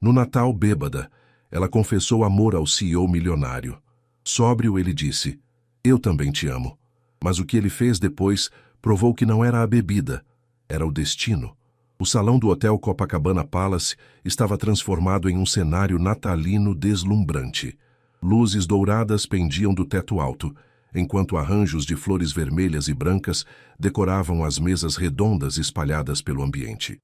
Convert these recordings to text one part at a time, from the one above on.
No Natal, bêbada, ela confessou amor ao CEO milionário. Sóbrio, ele disse: "Eu também te amo." Mas o que ele fez depois provou que não era a bebida, era o destino. O salão do Hotel Copacabana Palace estava transformado em um cenário natalino deslumbrante. Luzes douradas pendiam do teto alto, enquanto arranjos de flores vermelhas e brancas decoravam as mesas redondas espalhadas pelo ambiente.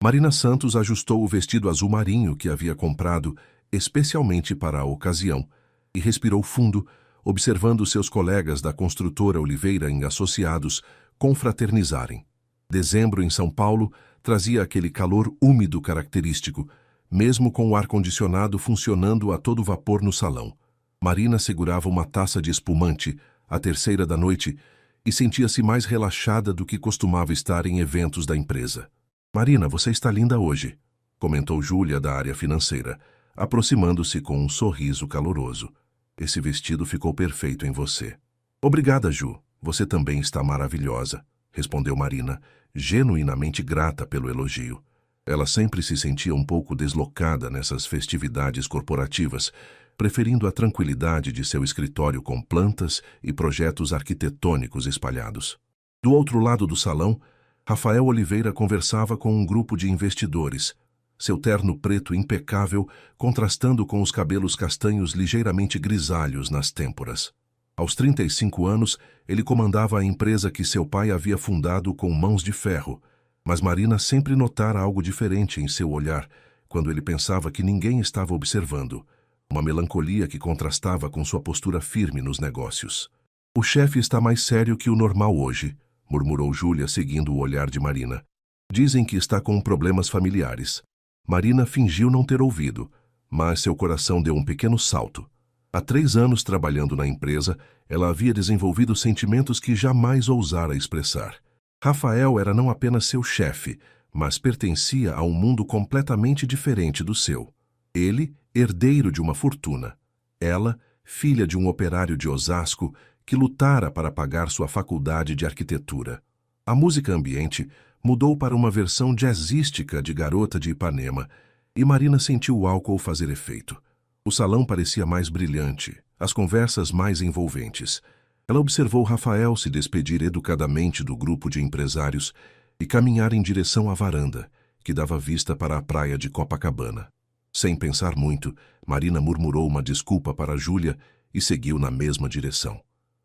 Marina Santos ajustou o vestido azul marinho que havia comprado especialmente para a ocasião e respirou fundo, observando seus colegas da construtora Oliveira e Associados confraternizarem. Dezembro em São Paulo trazia aquele calor úmido característico, mesmo com o ar-condicionado funcionando a todo vapor no salão. Marina segurava uma taça de espumante, a terceira da noite, e sentia-se mais relaxada do que costumava estar em eventos da empresa. "Marina, você está linda hoje", comentou Júlia da área financeira, aproximando-se com um sorriso caloroso. "Esse vestido ficou perfeito em você." "Obrigada, Ju. Você também está maravilhosa", respondeu Marina, genuinamente grata pelo elogio. Ela sempre se sentia um pouco deslocada nessas festividades corporativas, preferindo a tranquilidade de seu escritório com plantas e projetos arquitetônicos espalhados. Do outro lado do salão, Rafael Oliveira conversava com um grupo de investidores, seu terno preto impecável contrastando com os cabelos castanhos ligeiramente grisalhos nas têmporas. Aos 35 anos, ele comandava a empresa que seu pai havia fundado com mãos de ferro, mas Marina sempre notara algo diferente em seu olhar quando ele pensava que ninguém estava observando, uma melancolia que contrastava com sua postura firme nos negócios. "O chefe está mais sério que o normal hoje", murmurou Júlia seguindo o olhar de Marina. "Dizem que está com problemas familiares." Marina fingiu não ter ouvido, mas seu coração deu um pequeno salto. Há 3 anos trabalhando na empresa, ela havia desenvolvido sentimentos que jamais ousara expressar. Rafael era não apenas seu chefe, mas pertencia a um mundo completamente diferente do seu. Ele, herdeiro de uma fortuna. Ela, filha de um operário de Osasco que lutara para pagar sua faculdade de arquitetura. A música ambiente mudou para uma versão jazzística de Garota de Ipanema, e Marina sentiu o álcool fazer efeito. O salão parecia mais brilhante, as conversas mais envolventes. Ela observou Rafael se despedir educadamente do grupo de empresários e caminhar em direção à varanda, que dava vista para a praia de Copacabana. Sem pensar muito, Marina murmurou uma desculpa para Júlia e seguiu na mesma direção.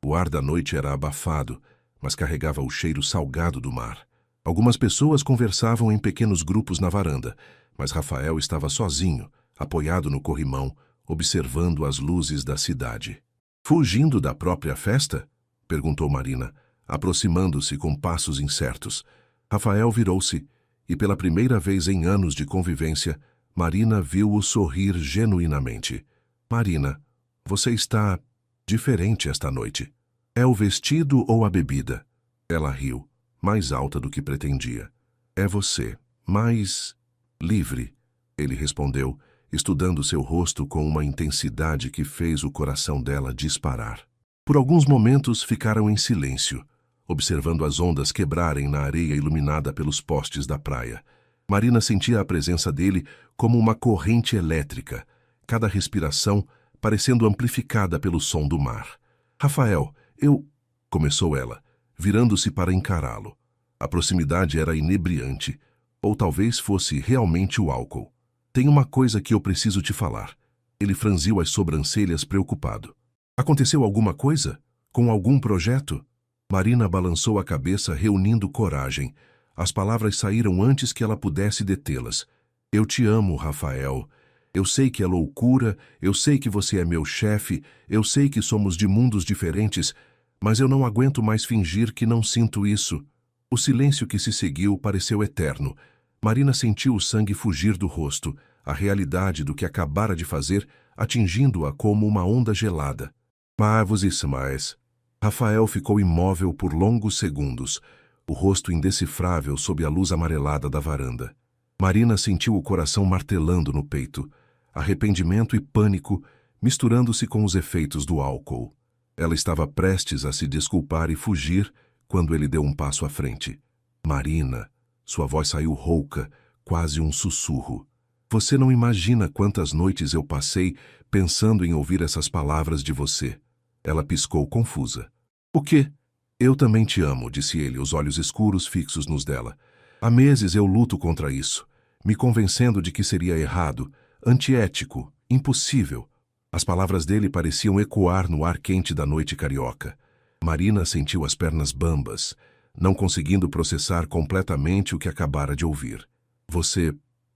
O ar da noite era abafado, mas carregava o cheiro salgado do mar. Algumas pessoas conversavam em pequenos grupos na varanda, mas Rafael estava sozinho, apoiado no corrimão, observando as luzes da cidade. "Fugindo da própria festa?" perguntou Marina, aproximando-se com passos incertos. Rafael virou-se, e pela primeira vez em anos de convivência, Marina viu-o sorrir genuinamente. "Marina, você está diferente esta noite. É o vestido ou a bebida?" Ela riu, mais alta do que pretendia. "É você, mais livre", ele respondeu, estudando seu rosto com uma intensidade que fez o coração dela disparar. Por alguns momentos ficaram em silêncio, observando as ondas quebrarem na areia iluminada pelos postes da praia. Marina sentia a presença dele como uma corrente elétrica, cada respiração parecendo amplificada pelo som do mar. "Rafael, começou ela, virando-se para encará-lo. A proximidade era inebriante, ou talvez fosse realmente o álcool. "Tem uma coisa que eu preciso te falar." Ele franziu as sobrancelhas preocupado. "Aconteceu alguma coisa? Com algum projeto?" Marina balançou a cabeça, reunindo coragem. As palavras saíram antes que ela pudesse detê-las. "Eu te amo, Rafael. Eu sei que é loucura, eu sei que você é meu chefe, eu sei que somos de mundos diferentes, mas eu não aguento mais fingir que não sinto isso." O silêncio que se seguiu pareceu eterno. Marina sentiu o sangue fugir do rosto, a realidade do que acabara de fazer atingindo-a como uma onda gelada. "Mas..." Rafael ficou imóvel por longos segundos, o rosto indecifrável sob a luz amarelada da varanda. Marina sentiu o coração martelando no peito, arrependimento e pânico misturando-se com os efeitos do álcool. Ela estava prestes a se desculpar e fugir quando ele deu um passo à frente. "Marina..." Sua voz saiu rouca, quase um sussurro. Você não imagina quantas noites eu passei pensando em ouvir essas palavras de você. Ela piscou confusa. O quê? Eu também te amo, disse ele, os olhos escuros fixos nos dela. Há meses eu luto contra isso, me convencendo de que seria errado, antiético, impossível. As palavras dele pareciam ecoar no ar quente da noite carioca. Marina sentiu as pernas bambas, não conseguindo processar completamente o que acabara de ouvir. Você...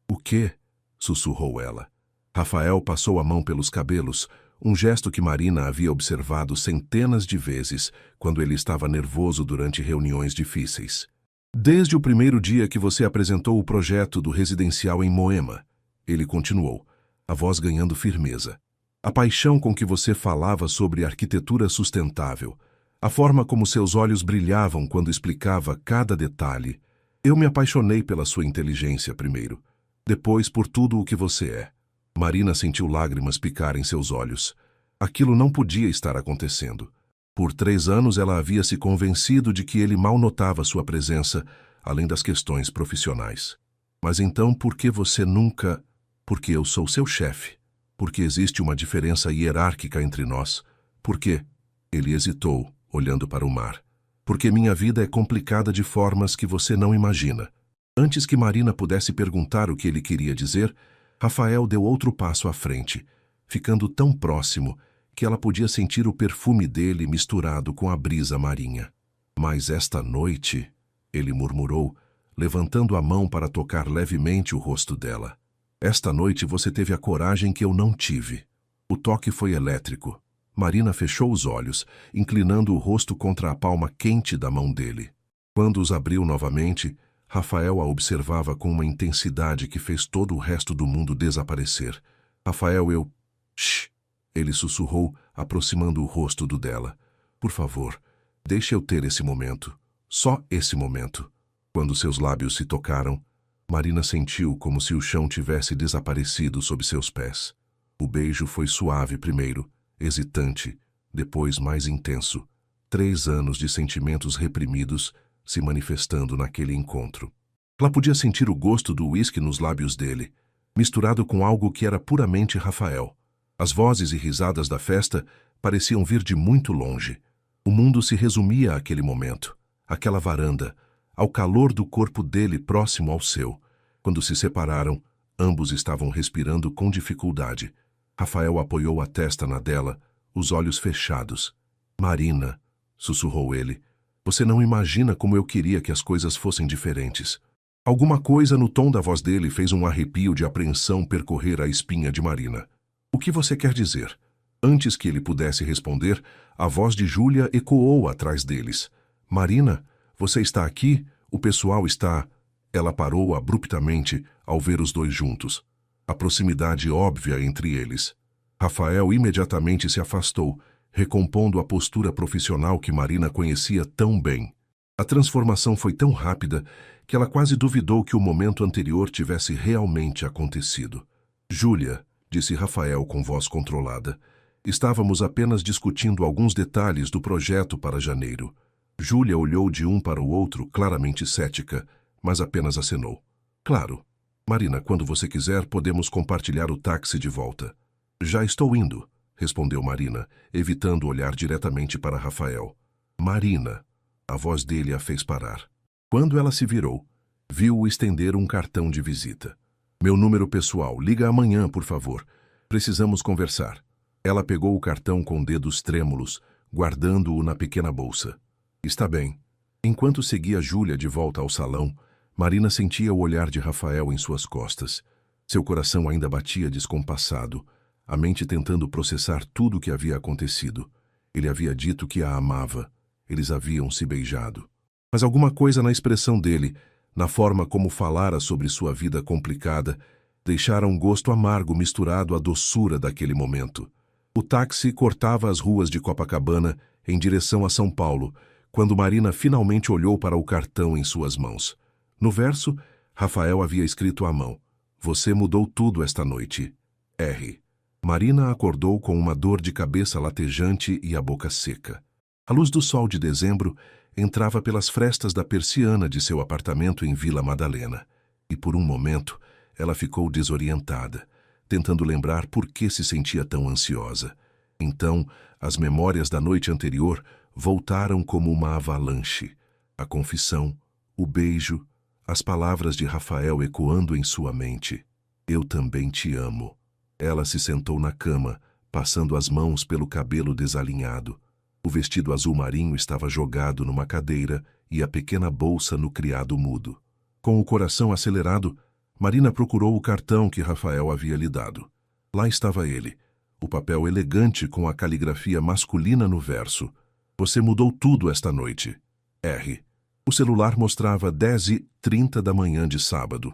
o quê? Sussurrou ela. Rafael passou a mão pelos cabelos, um gesto que Marina havia observado centenas de vezes quando ele estava nervoso durante reuniões difíceis. Desde o primeiro dia que você apresentou o projeto do residencial em Moema, ele continuou, a voz ganhando firmeza. A paixão com que você falava sobre arquitetura sustentável, a forma como seus olhos brilhavam quando explicava cada detalhe. Eu me apaixonei pela sua inteligência primeiro, depois por tudo o que você é. Marina sentiu lágrimas picar em seus olhos. Aquilo não podia estar acontecendo. Por 3 anos ela havia se convencido de que ele mal notava sua presença, além das questões profissionais. Mas então por que você nunca... Porque eu sou seu chefe. Porque existe uma diferença hierárquica entre nós. Por quê? Ele hesitou, olhando para o mar. Porque minha vida é complicada de formas que você não imagina. Antes que Marina pudesse perguntar o que ele queria dizer, Rafael deu outro passo à frente, ficando tão próximo que ela podia sentir o perfume dele misturado com a brisa marinha. Mas esta noite, ele murmurou, levantando a mão para tocar levemente o rosto dela. Esta noite você teve a coragem que eu não tive. O toque foi elétrico. Marina fechou os olhos, inclinando o rosto contra a palma quente da mão dele. Quando os abriu novamente, Rafael a observava com uma intensidade que fez todo o resto do mundo desaparecer. Rafael, eu... Shh! Ele sussurrou, aproximando o rosto do dela. Por favor, deixe eu ter esse momento. Só esse momento. Quando seus lábios se tocaram, Marina sentiu como se o chão tivesse desaparecido sob seus pés. O beijo foi suave primeiro, hesitante, depois mais intenso. 3 anos de sentimentos reprimidos se manifestando naquele encontro. Ela podia sentir o gosto do uísque nos lábios dele, misturado com algo que era puramente Rafael. As vozes e risadas da festa pareciam vir de muito longe. O mundo se resumia àquele momento, àquela varanda, ao calor do corpo dele próximo ao seu. Quando se separaram, ambos estavam respirando com dificuldade. Rafael apoiou a testa na dela, os olhos fechados. Marina, sussurrou ele, você não imagina como eu queria que as coisas fossem diferentes. Alguma coisa no tom da voz dele fez um arrepio de apreensão percorrer a espinha de Marina. O que você quer dizer? Antes que ele pudesse responder, a voz de Júlia ecoou atrás deles. Marina, você está aqui? O pessoal está... Ela parou abruptamente ao ver os dois juntos. A proximidade óbvia entre eles. Rafael imediatamente se afastou, recompondo a postura profissional que Marina conhecia tão bem. A transformação foi tão rápida que ela quase duvidou que o momento anterior tivesse realmente acontecido. Júlia, disse Rafael com voz controlada, estávamos apenas discutindo alguns detalhes do projeto para janeiro. Júlia olhou de um para o outro, claramente cética, mas apenas acenou. Claro. Marina, quando você quiser, podemos compartilhar o táxi de volta. Já estou indo, respondeu Marina, evitando olhar diretamente para Rafael. Marina. A voz dele a fez parar. Quando ela se virou, viu-o estender um cartão de visita. Meu número pessoal, liga amanhã, por favor. Precisamos conversar. Ela pegou o cartão com dedos trêmulos, guardando-o na pequena bolsa. Está bem. Enquanto seguia Júlia de volta ao salão, Marina sentia o olhar de Rafael em suas costas. Seu coração ainda batia descompassado, a mente tentando processar tudo o que havia acontecido. Ele havia dito que a amava. Eles haviam se beijado. Mas alguma coisa na expressão dele, na forma como falara sobre sua vida complicada, deixara um gosto amargo misturado à doçura daquele momento. O táxi cortava as ruas de Copacabana em direção a São Paulo, quando Marina finalmente olhou para o cartão em suas mãos. No verso, Rafael havia escrito à mão: Você mudou tudo esta noite. R. Marina acordou com uma dor de cabeça latejante e a boca seca. A luz do sol de dezembro entrava pelas frestas da persiana de seu apartamento em Vila Madalena, e por um momento ela ficou desorientada, tentando lembrar por que se sentia tão ansiosa. Então, as memórias da noite anterior voltaram como uma avalanche. A confissão, o beijo, as palavras de Rafael ecoando em sua mente. Eu também te amo. Ela se sentou na cama, passando as mãos pelo cabelo desalinhado. O vestido azul marinho estava jogado numa cadeira e a pequena bolsa no criado mudo. Com o coração acelerado, Marina procurou o cartão que Rafael havia lhe dado. Lá estava ele, o papel elegante com a caligrafia masculina no verso. Você mudou tudo esta noite. R. O celular mostrava 10h30 da manhã de sábado.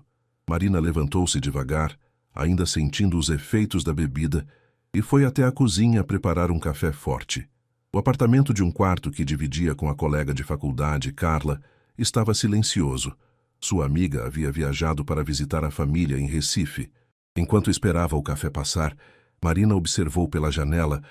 Marina levantou-se devagar, ainda sentindo os efeitos da bebida, e foi até a cozinha preparar um café forte. O apartamento de um quarto que dividia com a colega de faculdade, Carla, estava silencioso. Sua amiga havia viajado para visitar a família em Recife. Enquanto esperava o café passar, Marina observou pela janela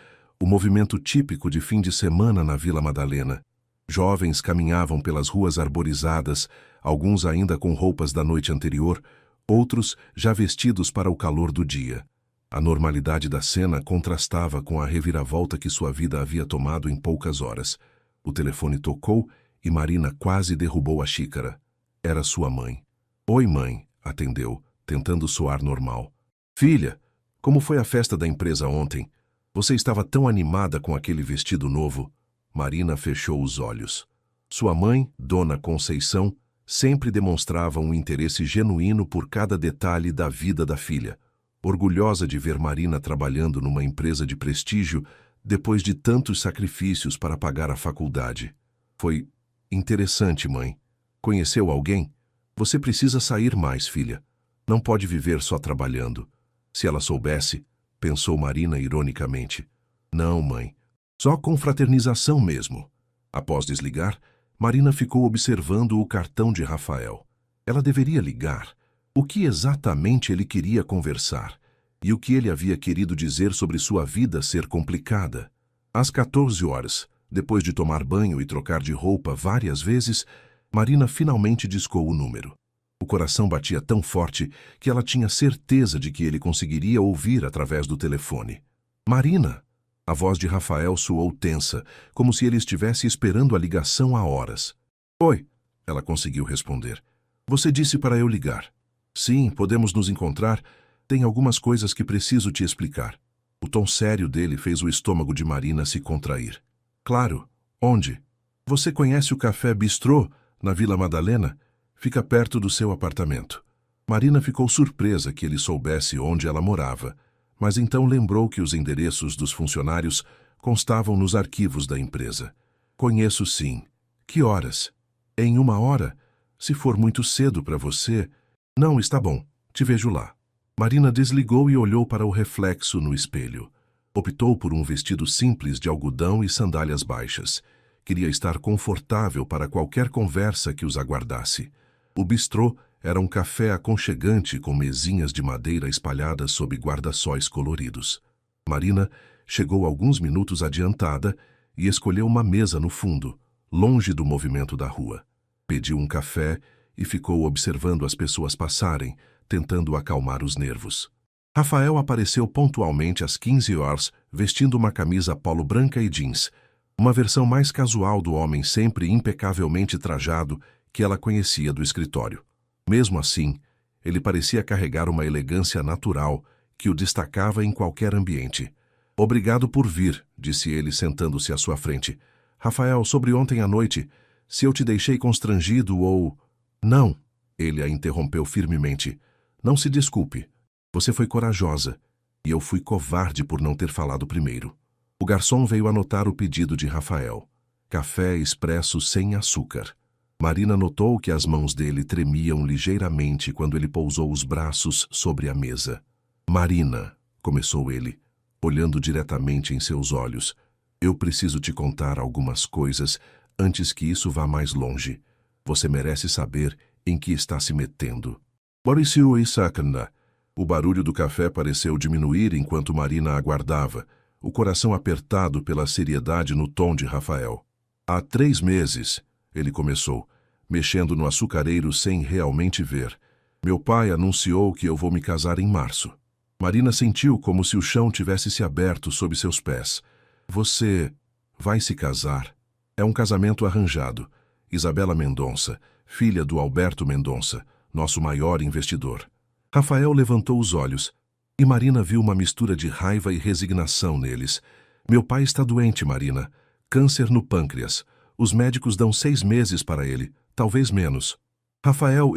o movimento típico de fim de semana na Vila Madalena. Jovens caminhavam pelas ruas arborizadas, alguns ainda com roupas da noite anterior, outros já vestidos para o calor do dia. A normalidade da cena contrastava com a reviravolta que sua vida havia tomado em poucas horas. O telefone tocou e Marina quase derrubou a xícara. Era sua mãe. Oi, mãe, atendeu, tentando soar normal. Filha, como foi a festa da empresa ontem? Você estava tão animada com aquele vestido novo. Marina fechou os olhos. Sua mãe, Dona Conceição, sempre demonstrava um interesse genuíno por cada detalhe da vida da filha. Orgulhosa de ver Marina trabalhando numa empresa de prestígio depois de tantos sacrifícios para pagar a faculdade. Foi interessante, mãe. Conheceu alguém? Você precisa sair mais, filha. Não pode viver só trabalhando. Se ela soubesse, pensou Marina ironicamente. Não, mãe. Só confraternização mesmo. Após desligar, Marina ficou observando o cartão de Rafael. Ela deveria ligar. O que exatamente ele queria conversar? E o que ele havia querido dizer sobre sua vida ser complicada? Às 14 horas, depois de tomar banho e trocar de roupa várias vezes, Marina finalmente discou o número. O coração batia tão forte que ela tinha certeza de que ele conseguiria ouvir através do telefone. Marina! A voz de Rafael soou tensa, como se ele estivesse esperando a ligação há horas. Oi, ela conseguiu responder. Você disse para eu ligar. Sim, podemos nos encontrar. Tem algumas coisas que preciso te explicar. O tom sério dele fez o estômago de Marina se contrair. Claro. Onde? Você conhece o Café Bistrô, na Vila Madalena? Fica perto do seu apartamento. Marina ficou surpresa que ele soubesse onde ela morava, mas então lembrou que os endereços dos funcionários constavam nos arquivos da empresa. Conheço sim. Que horas? Em 1 hora? Se for muito cedo para você... Não, está bom. Te vejo lá. Marina desligou e olhou para o reflexo no espelho. Optou por um vestido simples de algodão e sandálias baixas. Queria estar confortável para qualquer conversa que os aguardasse. O bistrô era um café aconchegante com mesinhas de madeira espalhadas sob guarda-sóis coloridos. Marina chegou alguns minutos adiantada e escolheu uma mesa no fundo, longe do movimento da rua. Pediu um café e ficou observando as pessoas passarem, tentando acalmar os nervos. Rafael apareceu pontualmente às 15 horas, vestindo uma camisa polo branca e jeans, uma versão mais casual do homem sempre impecavelmente trajado que ela conhecia do escritório. Mesmo assim, ele parecia carregar uma elegância natural que o destacava em qualquer ambiente. Obrigado por vir, disse ele sentando-se à sua frente. Rafael, sobre ontem à noite, se eu te deixei constrangido ou... Não, ele a interrompeu firmemente. Não se desculpe. Você foi corajosa, e eu fui covarde por não ter falado primeiro. O garçom veio anotar o pedido de Rafael. Café expresso sem açúcar. Marina notou que as mãos dele tremiam ligeiramente quando ele pousou os braços sobre a mesa. Marina, começou ele, olhando diretamente em seus olhos, eu preciso te contar algumas coisas antes que isso vá mais longe. Você merece saber em que está se metendo. Borisiu e Sakana. O barulho do café pareceu diminuir enquanto Marina aguardava, o coração apertado pela seriedade no tom de Rafael. Há 3 meses, ele começou, mexendo no açucareiro sem realmente ver. Meu pai anunciou que eu vou me casar em março. Marina sentiu como se o chão tivesse se aberto sob seus pés. Você vai se casar? É um casamento arranjado. Isabela Mendonça, filha do Alberto Mendonça, nosso maior investidor. Rafael levantou os olhos e Marina viu uma mistura de raiva e resignação neles. Meu pai está doente, Marina. Câncer no pâncreas. Os médicos dão 6 meses para ele, talvez menos. Rafael,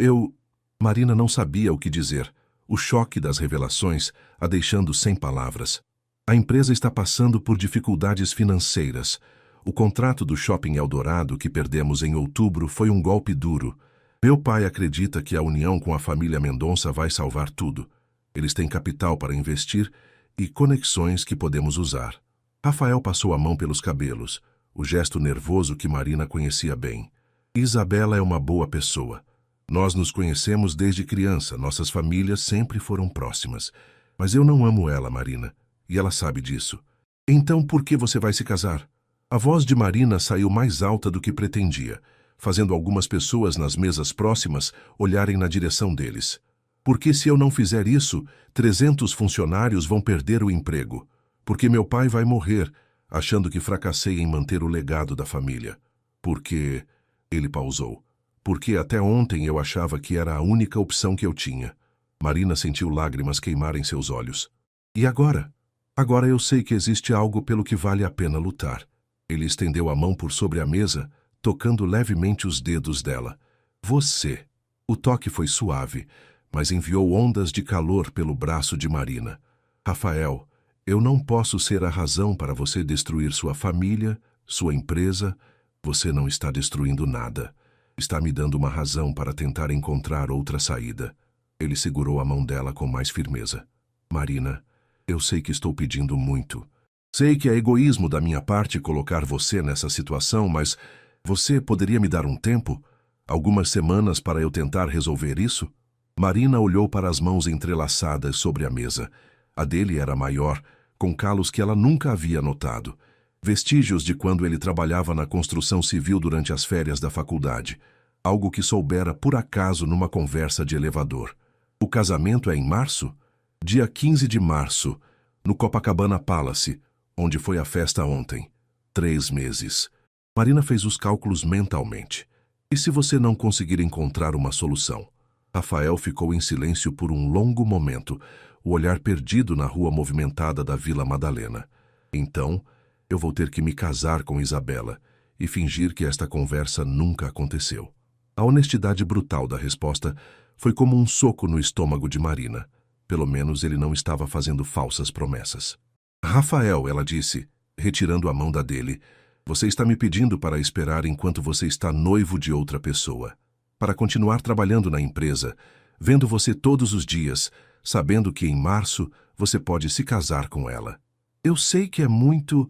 Marina não sabia o que dizer. O choque das revelações a deixando sem palavras. A empresa está passando por dificuldades financeiras. O contrato do Shopping Eldorado que perdemos em outubro foi um golpe duro. Meu pai acredita que a união com a família Mendonça vai salvar tudo. Eles têm capital para investir e conexões que podemos usar. Rafael passou a mão pelos cabelos, o gesto nervoso que Marina conhecia bem. Isabela é uma boa pessoa. Nós nos conhecemos desde criança, nossas famílias sempre foram próximas. Mas eu não amo ela, Marina, e ela sabe disso. Então por que você vai se casar? A voz de Marina saiu mais alta do que pretendia, fazendo algumas pessoas nas mesas próximas olharem na direção deles. Porque se eu não fizer isso, 300 funcionários vão perder o emprego. Porque meu pai vai morrer, achando que fracassei em manter o legado da família. Porque... Ele pausou. Porque até ontem eu achava que era a única opção que eu tinha. Marina sentiu lágrimas queimar em seus olhos. E agora? Agora eu sei que existe algo pelo que vale a pena lutar. Ele estendeu a mão por sobre a mesa, tocando levemente os dedos dela. Você. O toque foi suave, mas enviou ondas de calor pelo braço de Marina. Rafael, eu não posso ser a razão para você destruir sua família, sua empresa. Você não está destruindo nada. Está me dando uma razão para tentar encontrar outra saída. Ele segurou a mão dela com mais firmeza. Marina, eu sei que estou pedindo muito. Sei que é egoísmo da minha parte colocar você nessa situação, mas você poderia me dar um tempo? Algumas semanas para eu tentar resolver isso? Marina olhou para as mãos entrelaçadas sobre a mesa. A dele era maior, com calos que ela nunca havia notado. Vestígios de quando ele trabalhava na construção civil durante as férias da faculdade. Algo que soubera por acaso numa conversa de elevador. O casamento é em março? Dia 15 de março, no Copacabana Palace, onde foi a festa ontem. 3 meses. Marina fez os cálculos mentalmente. E se você não conseguir encontrar uma solução? Rafael ficou em silêncio por um longo momento, o olhar perdido na rua movimentada da Vila Madalena. Então, eu vou ter que me casar com Isabela e fingir que esta conversa nunca aconteceu. A honestidade brutal da resposta foi como um soco no estômago de Marina. Pelo menos ele não estava fazendo falsas promessas. Rafael, ela disse, retirando a mão da dele, você está me pedindo para esperar enquanto você está noivo de outra pessoa. Para continuar trabalhando na empresa, vendo você todos os dias, sabendo que em março você pode se casar com ela. Eu sei que é muito...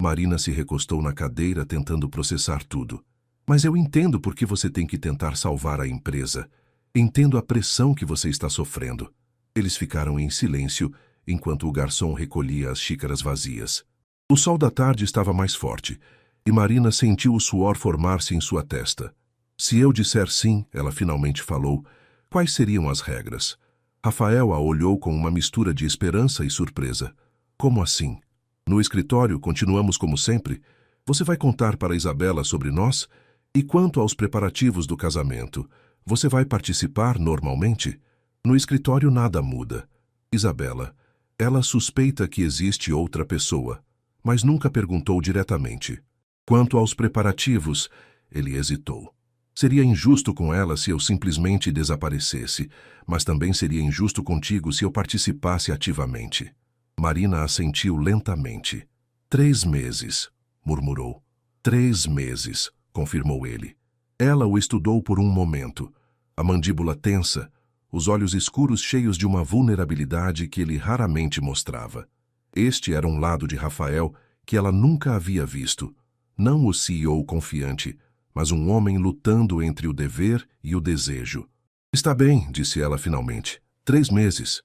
Marina se recostou na cadeira tentando processar tudo. Mas eu entendo por que você tem que tentar salvar a empresa. Entendo a pressão que você está sofrendo. Eles ficaram em silêncio enquanto o garçom recolhia as xícaras vazias. O sol da tarde estava mais forte e Marina sentiu o suor formar-se em sua testa. Se eu disser sim, ela finalmente falou, quais seriam as regras? Rafael a olhou com uma mistura de esperança e surpresa. Como assim? No escritório, continuamos como sempre? Você vai contar para Isabela sobre nós? E quanto aos preparativos do casamento, você vai participar normalmente? No escritório nada muda. Isabela, ela suspeita que existe outra pessoa, mas nunca perguntou diretamente. Quanto aos preparativos, ele hesitou. Seria injusto com ela se eu simplesmente desaparecesse, mas também seria injusto contigo se eu participasse ativamente. Marina assentiu lentamente. 3 meses, murmurou. 3 meses, confirmou ele. Ela o estudou por um momento, a mandíbula tensa, os olhos escuros cheios de uma vulnerabilidade que ele raramente mostrava. Este era um lado de Rafael que ela nunca havia visto. Não o CEO confiante, mas um homem lutando entre o dever e o desejo. Está bem, disse ela finalmente. 3 meses.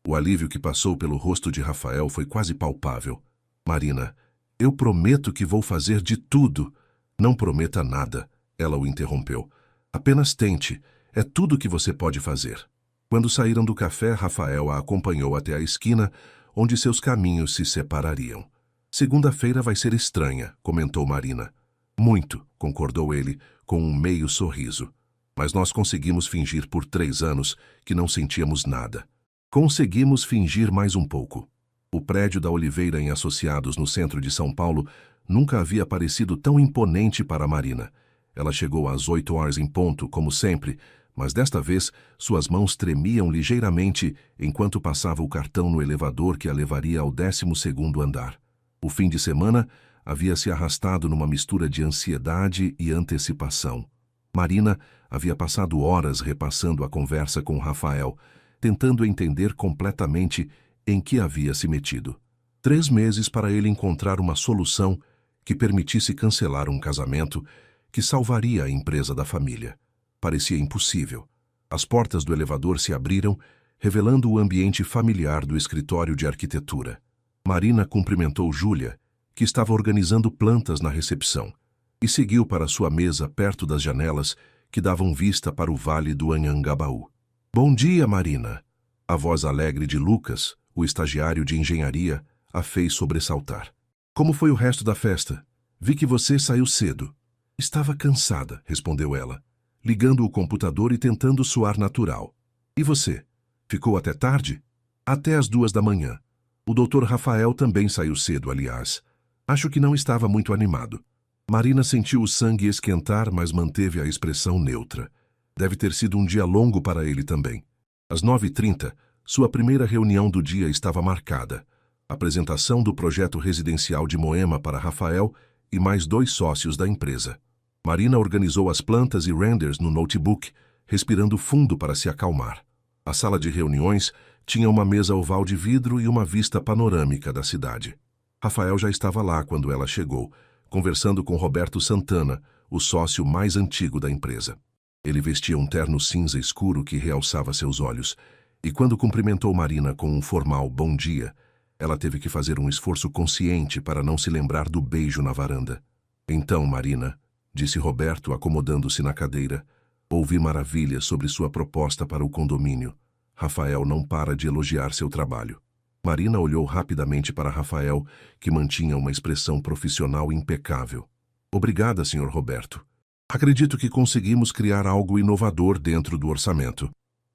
O alívio que passou pelo rosto de Rafael foi quase palpável. Marina, eu prometo que vou fazer de tudo. Não prometa nada, ela o interrompeu. Apenas tente. É tudo o que você pode fazer. Quando saíram do café, Rafael a acompanhou até a esquina, onde seus caminhos se separariam. Segunda-feira vai ser estranha, comentou Marina. Muito, concordou ele, com um meio sorriso. Mas nós conseguimos fingir por 3 anos que não sentíamos nada. Conseguimos fingir mais um pouco. O prédio da Oliveira em Associados, no centro de São Paulo, nunca havia parecido tão imponente para Marina. Ela chegou às 8 horas em ponto, como sempre, mas desta vez suas mãos tremiam ligeiramente enquanto passava o cartão no elevador que a levaria ao 12º andar. O fim de semana havia se arrastado numa mistura de ansiedade e antecipação. Marina havia passado horas repassando a conversa com Rafael, tentando entender completamente em que havia se metido. 3 meses para ele encontrar uma solução que permitisse cancelar um casamento que salvaria a empresa da família. Parecia impossível. As portas do elevador se abriram, revelando o ambiente familiar do escritório de arquitetura. Marina cumprimentou Júlia, que estava organizando plantas na recepção, e seguiu para sua mesa perto das janelas que davam vista para o vale do Anhangabaú. Bom dia, Marina! A voz alegre de Lucas, o estagiário de engenharia, a fez sobressaltar. Como foi o resto da festa? Vi que você saiu cedo. Estava cansada, respondeu ela, ligando o computador e tentando soar natural. E você? Ficou até tarde? Até às 2 da manhã. O Dr. Rafael também saiu cedo, aliás. Acho que não estava muito animado. Marina sentiu o sangue esquentar, mas manteve a expressão neutra. Deve ter sido um dia longo para ele também. Às 9h30, sua primeira reunião do dia estava marcada. Apresentação do projeto residencial de Moema para Rafael e mais 2 sócios da empresa. Marina organizou as plantas e renders no notebook, respirando fundo para se acalmar. A sala de reuniões tinha uma mesa oval de vidro e uma vista panorâmica da cidade. Rafael já estava lá quando ela chegou, conversando com Roberto Santana, o sócio mais antigo da empresa. Ele vestia um terno cinza escuro que realçava seus olhos, e quando cumprimentou Marina com um formal bom dia, ela teve que fazer um esforço consciente para não se lembrar do beijo na varanda. Então, Marina, disse Roberto, acomodando-se na cadeira, ouvi maravilhas sobre sua proposta para o condomínio. Rafael não para de elogiar seu trabalho. Marina olhou rapidamente para Rafael, que mantinha uma expressão profissional impecável. Obrigada, Sr. Roberto. Acredito que conseguimos criar algo inovador dentro do orçamento.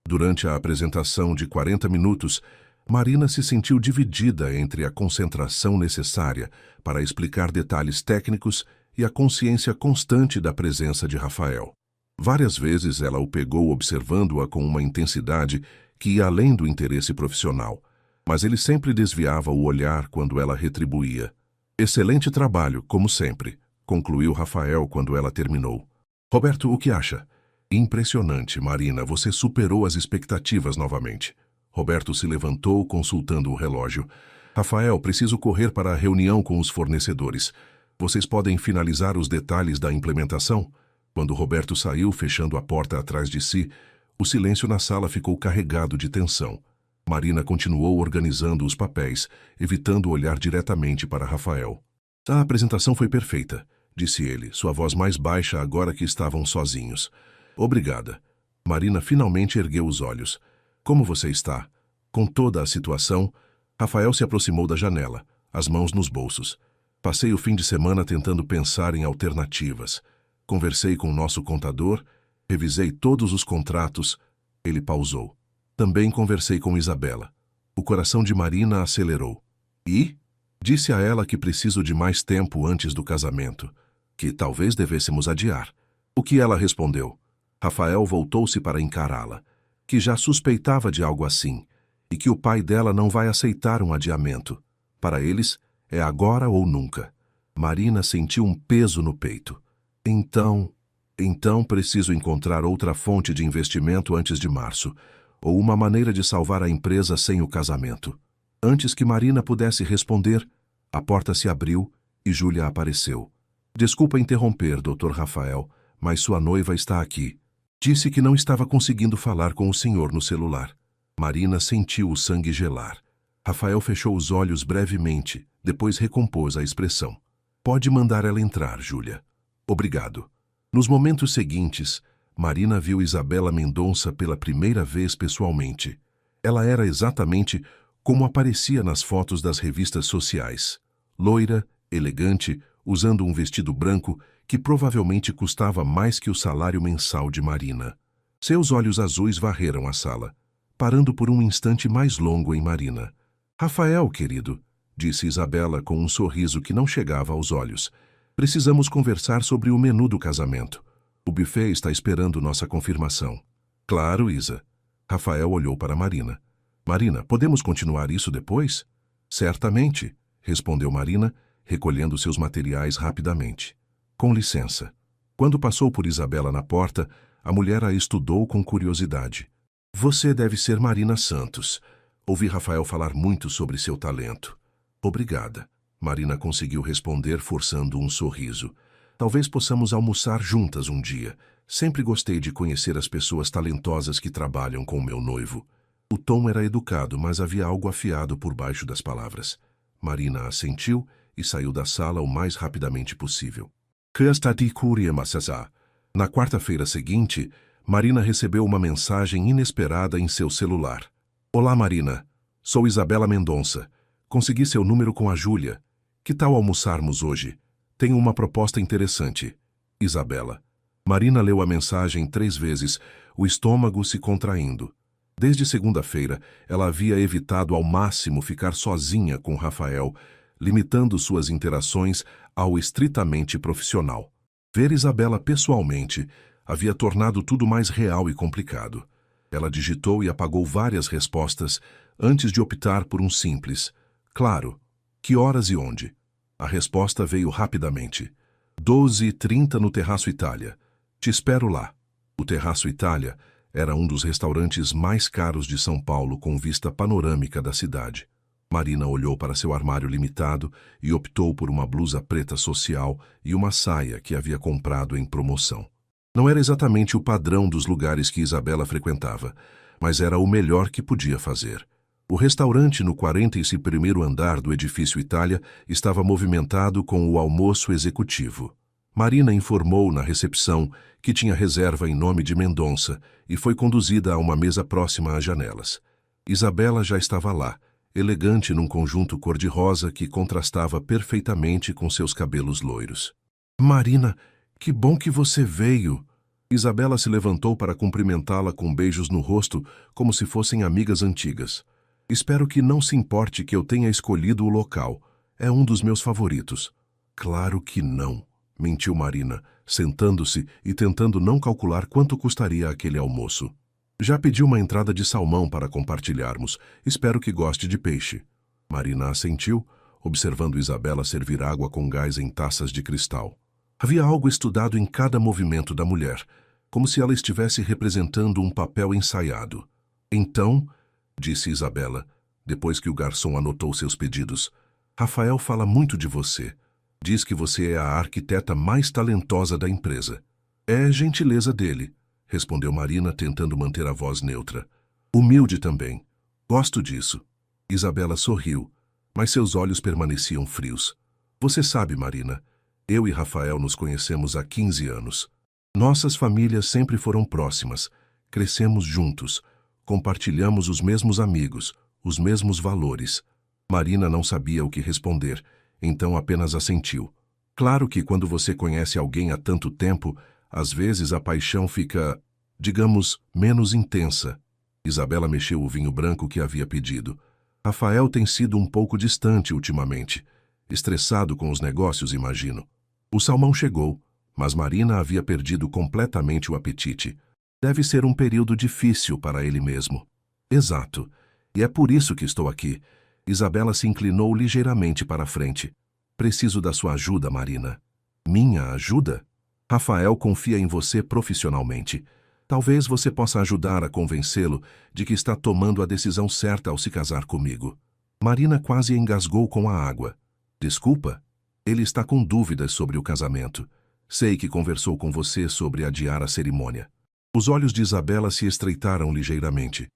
Durante a apresentação de 40 minutos, Marina se sentiu dividida entre a concentração necessária para explicar detalhes técnicos e a consciência constante da presença de Rafael. Várias vezes ela o pegou observando-a com uma intensidade que ia além do interesse profissional, mas ele sempre desviava o olhar quando ela retribuía. Excelente trabalho, como sempre, concluiu Rafael quando ela terminou. Roberto, o que acha? Impressionante, Marina, você superou as expectativas novamente. Roberto se levantou, consultando o relógio. Rafael, preciso correr para a reunião com os fornecedores. Vocês podem finalizar os detalhes da implementação? Quando Roberto saiu, fechando a porta atrás de si, o silêncio na sala ficou carregado de tensão. Marina continuou organizando os papéis, evitando olhar diretamente para Rafael. A apresentação foi perfeita, disse ele, sua voz mais baixa agora que estavam sozinhos. Obrigada. Marina finalmente ergueu os olhos. Como você está? Com toda a situação, Rafael se aproximou da janela, as mãos nos bolsos. Passei o fim de semana tentando pensar em alternativas. Conversei com o nosso contador, revisei todos os contratos. Ele pausou. Também conversei com Isabela. O coração de Marina acelerou. E? Disse a ela que preciso de mais tempo antes do casamento, que talvez devêssemos adiar. O que ela respondeu? Rafael voltou-se para encará-la, que já suspeitava de algo assim, e que o pai dela não vai aceitar um adiamento. Para eles, é agora ou nunca. Marina sentiu um peso no peito. Então preciso encontrar outra fonte de investimento antes de março, ou uma maneira de salvar a empresa sem o casamento. Antes que Marina pudesse responder, a porta se abriu e Júlia apareceu. Desculpa interromper, Dr. Rafael, mas sua noiva está aqui. Disse que não estava conseguindo falar com o senhor no celular. Marina sentiu o sangue gelar. Rafael fechou os olhos brevemente, depois recompôs a expressão. Pode mandar ela entrar, Júlia. Obrigado. Nos momentos seguintes, Marina viu Isabela Mendonça pela primeira vez pessoalmente. Ela era exatamente como aparecia nas fotos das revistas sociais. Loira, elegante, usando um vestido branco que provavelmente custava mais que o salário mensal de Marina. Seus olhos azuis varreram a sala, parando por um instante mais longo em Marina. Rafael, querido, disse Isabela com um sorriso que não chegava aos olhos. Precisamos conversar sobre o menu do casamento. O buffet está esperando nossa confirmação. Claro, Isa. Rafael olhou para Marina. Marina, podemos continuar isso depois? Certamente, respondeu Marina, recolhendo seus materiais rapidamente. Com licença. Quando passou por Isabela na porta, a mulher a estudou com curiosidade. Você deve ser Marina Santos. Ouvi Rafael falar muito sobre seu talento. Obrigada. Marina conseguiu responder forçando um sorriso. Talvez possamos almoçar juntas um dia. Sempre gostei de conhecer as pessoas talentosas que trabalham com meu noivo. O tom era educado, mas havia algo afiado por baixo das palavras. Marina assentiu e saiu da sala o mais rapidamente possível. Na quarta-feira seguinte, Marina recebeu uma mensagem inesperada em seu celular. Olá, Marina. Sou Isabela Mendonça. Consegui seu número com a Júlia. Que tal almoçarmos hoje? Tenho uma proposta interessante. Isabela. Marina leu a mensagem 3 vezes, o estômago se contraindo. Desde segunda-feira, ela havia evitado ao máximo ficar sozinha com Rafael, limitando suas interações ao estritamente profissional. Ver Isabela pessoalmente havia tornado tudo mais real e complicado. Ela digitou e apagou várias respostas antes de optar por um simples. Claro. Que horas e onde? A resposta veio rapidamente. 12h30 no Terraço Itália. Te espero lá. O Terraço Itália era um dos restaurantes mais caros de São Paulo com vista panorâmica da cidade. Marina olhou para seu armário limitado e optou por uma blusa preta social e uma saia que havia comprado em promoção. Não era exatamente o padrão dos lugares que Isabela frequentava, mas era o melhor que podia fazer. O restaurante no 41º andar do edifício Itália estava movimentado com o almoço executivo. Marina informou na recepção que tinha reserva em nome de Mendonça e foi conduzida a uma mesa próxima às janelas. Isabela já estava lá, elegante num conjunto cor-de-rosa que contrastava perfeitamente com seus cabelos loiros. Marina, que bom que você veio! Isabela se levantou para cumprimentá-la com beijos no rosto, como se fossem amigas antigas. Espero que não se importe que eu tenha escolhido o local. É um dos meus favoritos. Claro que não, mentiu Marina, sentando-se e tentando não calcular quanto custaria aquele almoço. Já pedi uma entrada de salmão para compartilharmos. Espero que goste de peixe. Marina assentiu, observando Isabela servir água com gás em taças de cristal. Havia algo estudado em cada movimento da mulher, como se ela estivesse representando um papel ensaiado. Então, disse Isabela, depois que o garçom anotou seus pedidos, Rafael fala muito de você. Diz que você é a arquiteta mais talentosa da empresa. É gentileza dele, respondeu Marina, tentando manter a voz neutra. Humilde também. Gosto disso. Isabela sorriu, mas seus olhos permaneciam frios. Você sabe, Marina, eu e Rafael nos conhecemos há 15 anos. Nossas famílias sempre foram próximas. Crescemos juntos. Compartilhamos os mesmos amigos, os mesmos valores. Marina não sabia o que responder, então apenas assentiu. Claro que quando você conhece alguém há tanto tempo, às vezes a paixão fica, digamos, menos intensa. Isabela mexeu o vinho branco que havia pedido. Rafael tem sido um pouco distante ultimamente. Estressado com os negócios, imagino. O salmão chegou, mas Marina havia perdido completamente o apetite. Deve ser um período difícil para ele mesmo. Exato. E é por isso que estou aqui. Isabela se inclinou ligeiramente para a frente. Preciso da sua ajuda, Marina. Minha ajuda? Rafael confia em você profissionalmente. Talvez você possa ajudar a convencê-lo de que está tomando a decisão certa ao se casar comigo. Marina quase engasgou com a água. Desculpa? Ele está com dúvidas sobre o casamento. Sei que conversou com você sobre adiar a cerimônia. Os olhos de Isabela se estreitaram ligeiramente.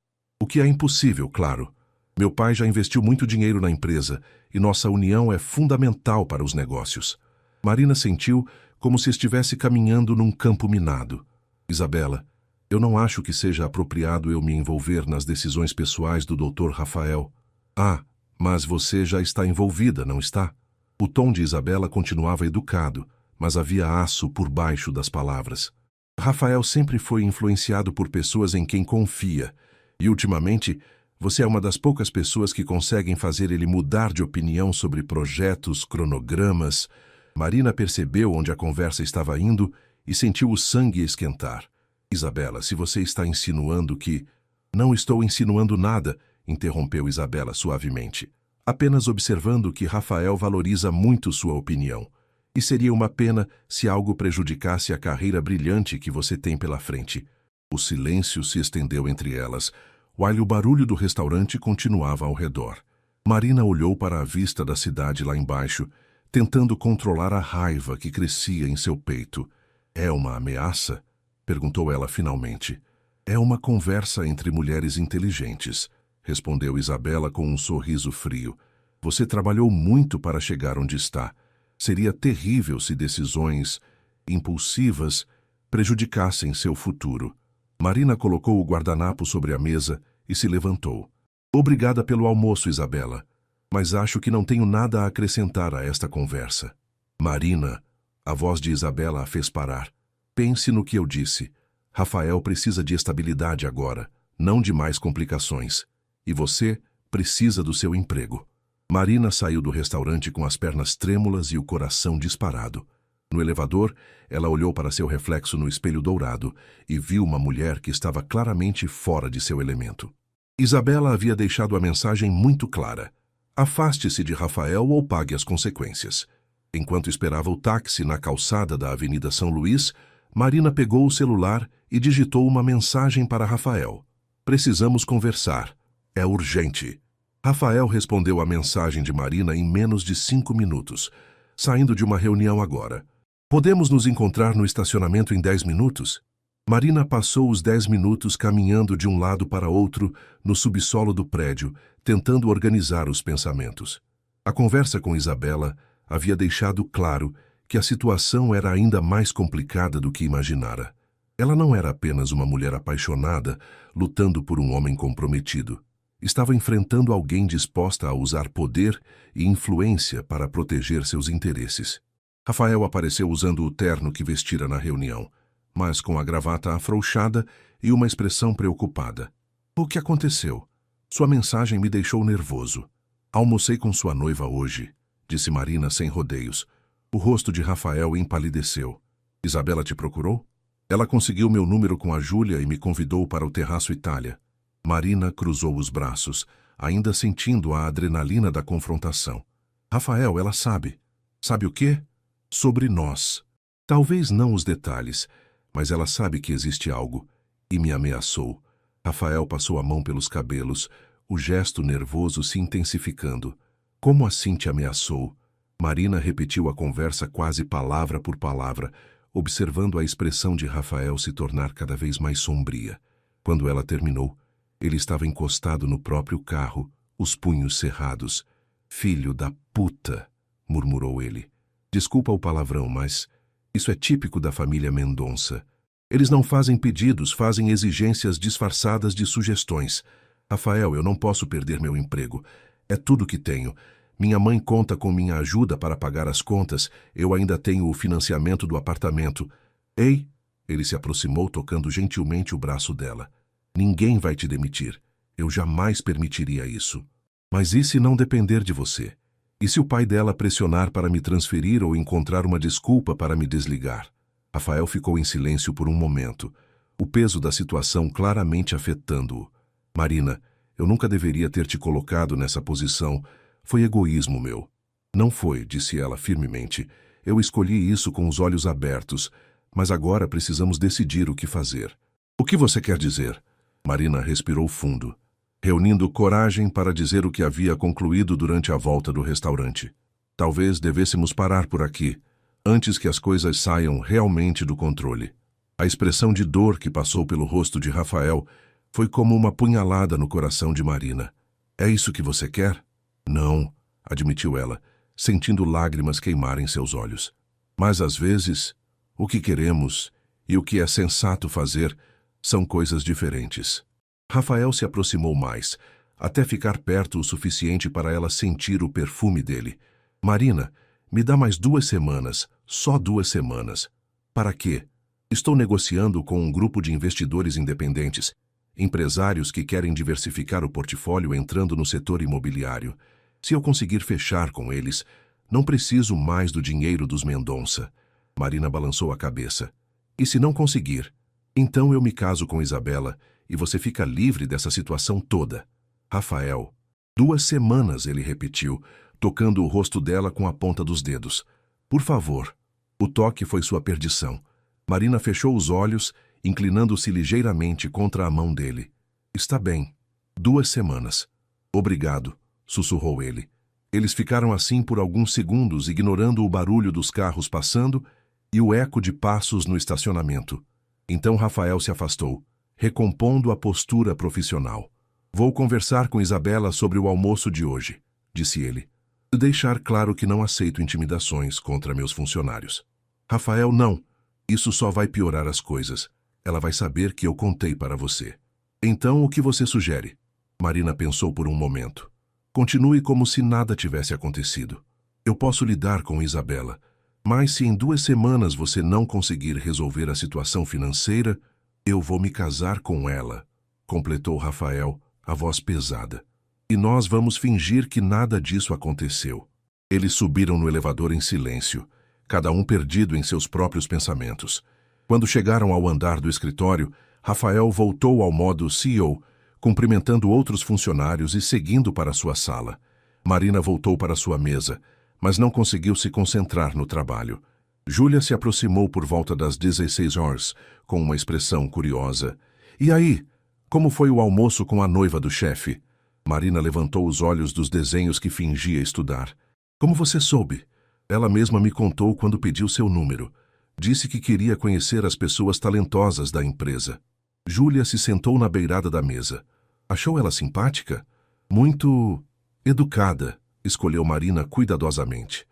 O que é impossível, claro. Meu pai já investiu muito dinheiro na empresa e nossa união é fundamental para os negócios. Marina sentiu como se estivesse caminhando num campo minado. Isabela, eu não acho que seja apropriado eu me envolver nas decisões pessoais do Dr. Rafael. Ah, mas você já está envolvida, não está? O tom de Isabela continuava educado, mas havia aço por baixo das palavras. Rafael sempre foi influenciado por pessoas em quem confia, e ultimamente você é uma das poucas pessoas que conseguem fazer ele mudar de opinião sobre projetos, cronogramas. Marina percebeu onde a conversa estava indo e sentiu o sangue esquentar. Isabela, se você está insinuando que... Não estou insinuando nada, interrompeu Isabela suavemente. Apenas observando que Rafael valoriza muito sua opinião. E seria uma pena se algo prejudicasse a carreira brilhante que você tem pela frente. O silêncio se estendeu entre elas, while o barulho do restaurante continuava ao redor. Marina olhou para a vista da cidade lá embaixo, tentando controlar a raiva que crescia em seu peito. É uma ameaça? Perguntou ela finalmente. É uma conversa entre mulheres inteligentes, respondeu Isabela com um sorriso frio. Você trabalhou muito para chegar onde está. Seria terrível se decisões impulsivas prejudicassem seu futuro. Marina colocou o guardanapo sobre a mesa e se levantou. Obrigada pelo almoço, Isabela, mas acho que não tenho nada a acrescentar a esta conversa. Marina, a voz de Isabela a fez parar. Pense no que eu disse. Rafael precisa de estabilidade agora, não de mais complicações. E você precisa do seu emprego. Marina saiu do restaurante com as pernas trêmulas e o coração disparado. No elevador, ela olhou para seu reflexo no espelho dourado e viu uma mulher que estava claramente fora de seu elemento. Isabela havia deixado a mensagem muito clara. Afaste-se de Rafael ou pague as consequências. Enquanto esperava o táxi na calçada da Avenida São Luís, Marina pegou o celular e digitou uma mensagem para Rafael. Precisamos conversar. É urgente. Rafael respondeu à mensagem de Marina em menos de 5 minutos. Saindo de uma reunião agora. Podemos nos encontrar no estacionamento em 10 minutos? Marina passou os 10 minutos caminhando de um lado para outro no subsolo do prédio, tentando organizar os pensamentos. A conversa com Isabela havia deixado claro que a situação era ainda mais complicada do que imaginara. Ela não era apenas uma mulher apaixonada, lutando por um homem comprometido. Estava enfrentando alguém disposta a usar poder e influência para proteger seus interesses. Rafael apareceu usando o terno que vestira na reunião, mas com a gravata afrouxada e uma expressão preocupada. O que aconteceu? Sua mensagem me deixou nervoso. Almocei com sua noiva hoje, disse Marina sem rodeios. O rosto de Rafael empalideceu. Isabela te procurou? Ela conseguiu meu número com a Júlia e me convidou para o Terraço Itália. Marina cruzou os braços, ainda sentindo a adrenalina da confrontação. Rafael, ela sabe. Sabe o quê? Sobre nós. Talvez não os detalhes, mas ela sabe que existe algo. E me ameaçou. Rafael passou a mão pelos cabelos, o gesto nervoso se intensificando. Como assim te ameaçou? Marina repetiu a conversa quase palavra por palavra, observando a expressão de Rafael se tornar cada vez mais sombria. Quando ela terminou, ele estava encostado no próprio carro, os punhos cerrados. Filho da puta, murmurou ele. Desculpa o palavrão, mas isso é típico da família Mendonça. Eles não fazem pedidos, fazem exigências disfarçadas de sugestões. Rafael, eu não posso perder meu emprego. É tudo que tenho. Minha mãe conta com minha ajuda para pagar as contas. Eu ainda tenho o financiamento do apartamento. Ei! Ele se aproximou, tocando gentilmente o braço dela. Ninguém vai te demitir. Eu jamais permitiria isso. Mas e se não depender de você? E se o pai dela pressionar para me transferir ou encontrar uma desculpa para me desligar? Rafael ficou em silêncio por um momento, o peso da situação claramente afetando-o. Marina, eu nunca deveria ter te colocado nessa posição. Foi egoísmo meu. Não foi, disse ela firmemente. Eu escolhi isso com os olhos abertos, mas agora precisamos decidir o que fazer. O que você quer dizer? Marina respirou fundo, reunindo coragem para dizer o que havia concluído durante a volta do restaurante. Talvez devêssemos parar por aqui, antes que as coisas saiam realmente do controle. A expressão de dor que passou pelo rosto de Rafael foi como uma punhalada no coração de Marina. É isso que você quer? Não, admitiu ela, sentindo lágrimas queimarem seus olhos. Mas às vezes, o que queremos, E o que é sensato fazer são coisas diferentes. Rafael se aproximou mais, até ficar perto o suficiente para ela sentir o perfume dele. Marina, me dá mais 2 semanas, só 2 semanas. Para quê? Estou negociando com um grupo de investidores independentes, empresários que querem diversificar o portfólio entrando no setor imobiliário. Se eu conseguir fechar com eles, não preciso mais do dinheiro dos Mendonça. Marina balançou a cabeça. E se não conseguir? Então eu me caso com Isabela e você fica livre dessa situação toda. Rafael. 2 semanas, ele repetiu, tocando o rosto dela com a ponta dos dedos. Por favor. O toque foi sua perdição. Marina fechou os olhos, inclinando-se ligeiramente contra a mão dele. Está bem. 2 semanas. Obrigado, sussurrou ele. Eles ficaram assim por alguns segundos, ignorando o barulho dos carros passando e o eco de passos no estacionamento. Então Rafael se afastou, recompondo a postura profissional. Vou conversar com Isabela sobre o almoço de hoje, disse ele. Deixar claro que não aceito intimidações contra meus funcionários. Rafael, não. Isso só vai piorar as coisas. Ela vai saber que eu contei para você. Então, o que você sugere? Marina pensou por um momento. Continue como se nada tivesse acontecido. Eu posso lidar com Isabela, mas se em 2 semanas você não conseguir resolver a situação financeira, eu vou me casar com ela, completou Rafael, a voz pesada. E nós vamos fingir que nada disso aconteceu. Eles subiram no elevador em silêncio, cada um perdido em seus próprios pensamentos. Quando chegaram ao andar do escritório, Rafael voltou ao modo CEO, cumprimentando outros funcionários e seguindo para sua sala. Marina voltou para sua mesa, mas não conseguiu se concentrar no trabalho. Júlia se aproximou por volta das 16 horas, com uma expressão curiosa. E aí? Como foi o almoço com a noiva do chefe? Marina levantou os olhos dos desenhos que fingia estudar. Como você soube? Ela mesma me contou quando pediu seu número. Disse que queria conhecer as pessoas talentosas da empresa. Júlia se sentou na beirada da mesa. Achou ela simpática? Muito educada, escolheu Marina cuidadosamente.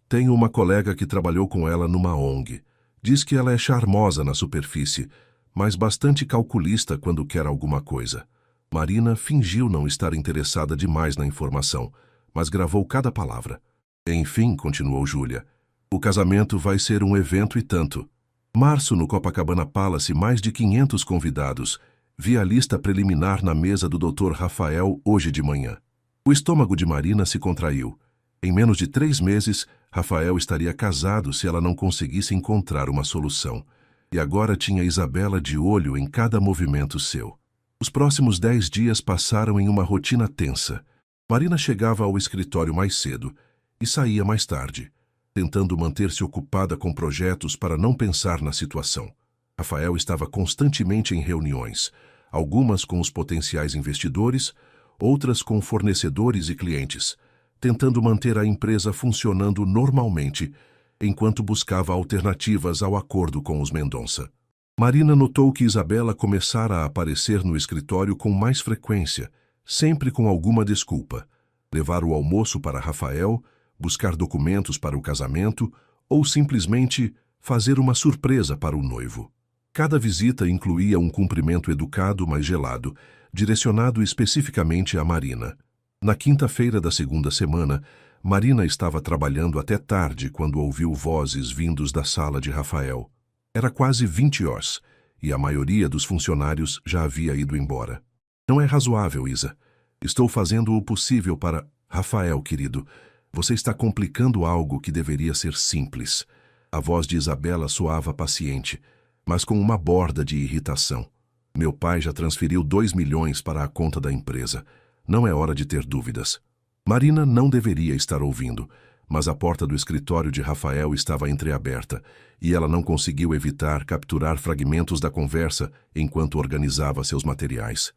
Tenho uma colega que trabalhou com ela numa ONG. Diz que ela é charmosa na superfície, mas bastante calculista quando quer alguma coisa. Marina fingiu não estar interessada demais na informação, mas gravou cada palavra. Enfim, continuou Júlia, o casamento vai ser um evento e tanto. Março, no Copacabana Palace, mais de 500 convidados. Vi a lista preliminar na mesa do Dr. Rafael hoje de manhã. O estômago de Marina se contraiu. Em menos de 3 meses, Rafael estaria casado se ela não conseguisse encontrar uma solução. E agora tinha Isabela de olho em cada movimento seu. Os próximos 10 dias passaram em uma rotina tensa. Marina chegava ao escritório mais cedo e saía mais tarde, tentando manter-se ocupada com projetos para não pensar na situação. Rafael estava constantemente em reuniões, algumas com os potenciais investidores, outras com fornecedores e clientes, tentando manter a empresa funcionando normalmente, enquanto buscava alternativas ao acordo com os Mendonça. Marina notou que Isabela começara a aparecer no escritório com mais frequência, sempre com alguma desculpa. Levar o almoço para Rafael, buscar documentos para o casamento ou simplesmente fazer uma surpresa para o noivo. Cada visita incluía um cumprimento educado, mas gelado, direcionado especificamente a Marina. Na quinta-feira da segunda semana, Marina estava trabalhando até tarde quando ouviu vozes vindos da sala de Rafael. Era quase 20 horas, e a maioria dos funcionários já havia ido embora. Não é razoável, Isa. Estou fazendo o possível para... Rafael, querido, você está complicando algo que deveria ser simples. A voz de Isabela soava paciente, mas com uma borda de irritação. Meu pai já transferiu 2 milhões para a conta da empresa. Não é hora de ter dúvidas. Marina não deveria estar ouvindo, mas a porta do escritório de Rafael estava entreaberta e ela não conseguiu evitar capturar fragmentos da conversa enquanto organizava seus materiais.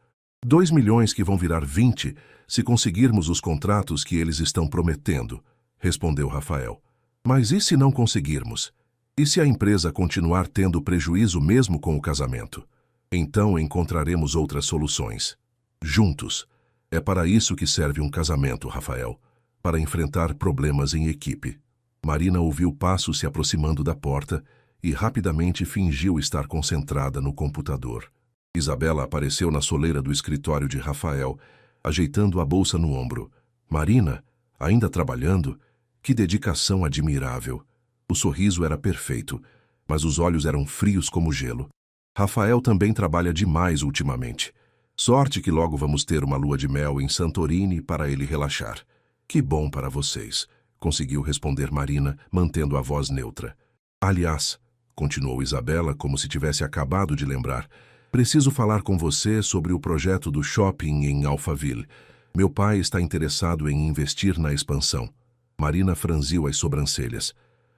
2 milhões que vão virar 20 se conseguirmos os contratos que eles estão prometendo, respondeu Rafael. Mas e se não conseguirmos? E se a empresa continuar tendo prejuízo mesmo com o casamento? Então encontraremos outras soluções. Juntos. É para isso que serve um casamento, Rafael. Para enfrentar problemas em equipe. Marina ouviu passos se aproximando da porta e rapidamente fingiu estar concentrada no computador. Isabela apareceu na soleira do escritório de Rafael, ajeitando a bolsa no ombro. Marina, ainda trabalhando? Que dedicação admirável! O sorriso era perfeito, mas os olhos eram frios como gelo. Rafael também trabalha demais ultimamente. Sorte que logo vamos ter uma lua de mel em Santorini para ele relaxar. Que bom para vocês, conseguiu responder Marina, mantendo a voz neutra. Aliás, continuou Isabela como se tivesse acabado de lembrar, preciso falar com você sobre o projeto do shopping em Alphaville. Meu pai está interessado em investir na expansão. Marina franziu as sobrancelhas.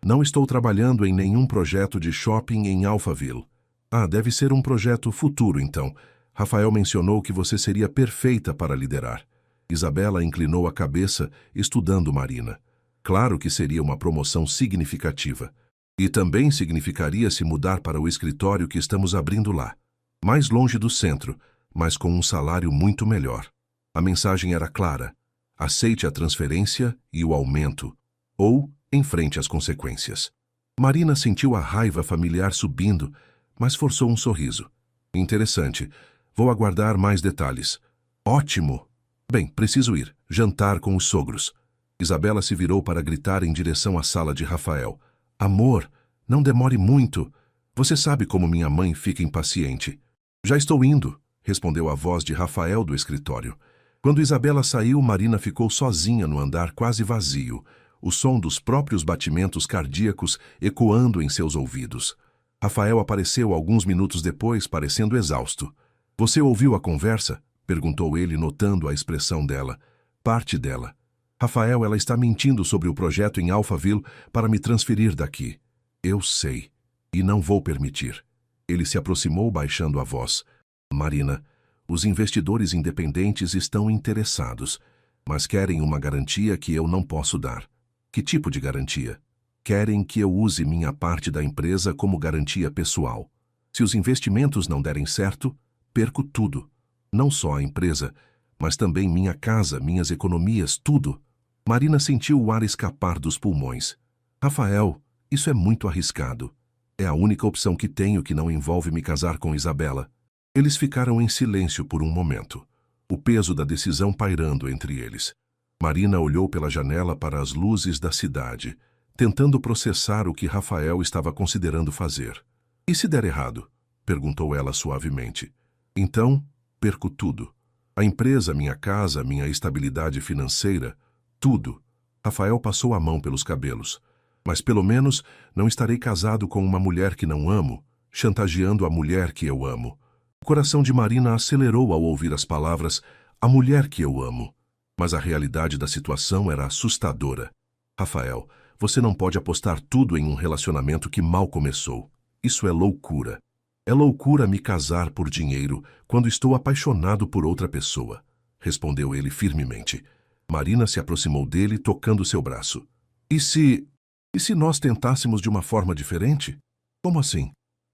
Não estou trabalhando em nenhum projeto de shopping em Alphaville. Ah, deve ser um projeto futuro, então. Rafael mencionou que você seria perfeita para liderar. Isabela inclinou a cabeça, estudando Marina. Claro que seria uma promoção significativa. E também significaria se mudar para o escritório que estamos abrindo lá. Mais longe do centro, mas com um salário muito melhor. A mensagem era clara. Aceite a transferência e o aumento. Ou enfrente as consequências. Marina sentiu a raiva familiar subindo, mas forçou um sorriso. Interessante. Vou aguardar mais detalhes. Ótimo! Bem, preciso ir. Jantar com os sogros. Isabela se virou para gritar em direção à sala de Rafael. Amor, não demore muito. Você sabe como minha mãe fica impaciente. Já estou indo, respondeu a voz de Rafael do escritório. Quando Isabela saiu, Marina ficou sozinha no andar quase vazio, o som dos próprios batimentos cardíacos ecoando em seus ouvidos. Rafael apareceu alguns minutos depois, parecendo exausto. Você ouviu a conversa? Perguntou ele, notando a expressão dela. Parte dela. Rafael, ela está mentindo sobre o projeto em Alphaville para me transferir daqui. Eu sei. E não vou permitir. Ele se aproximou, baixando a voz. Marina, os investidores independentes estão interessados, mas querem uma garantia que eu não posso dar. Que tipo de garantia? Querem que eu use minha parte da empresa como garantia pessoal. Se os investimentos não derem certo, perco tudo. Não só a empresa, mas também minha casa, minhas economias, tudo. Marina sentiu o ar escapar dos pulmões. Rafael, isso é muito arriscado. É a única opção que tenho que não envolve me casar com Isabela. Eles ficaram em silêncio por um momento, o peso da decisão pairando entre eles. Marina olhou pela janela para as luzes da cidade, tentando processar o que Rafael estava considerando fazer. E se der errado? Perguntou ela suavemente. Então, perco tudo. A empresa, minha casa, minha estabilidade financeira, tudo. Rafael passou a mão pelos cabelos. Mas pelo menos não estarei casado com uma mulher que não amo, chantageando a mulher que eu amo. O coração de Marina acelerou ao ouvir as palavras, a mulher que eu amo. Mas a realidade da situação era assustadora. Rafael, você não pode apostar tudo em um relacionamento que mal começou. Isso é loucura. É loucura me casar por dinheiro quando estou apaixonado por outra pessoa, respondeu ele firmemente. Marina se aproximou dele, tocando seu braço. E se nós tentássemos de uma forma diferente? Como assim?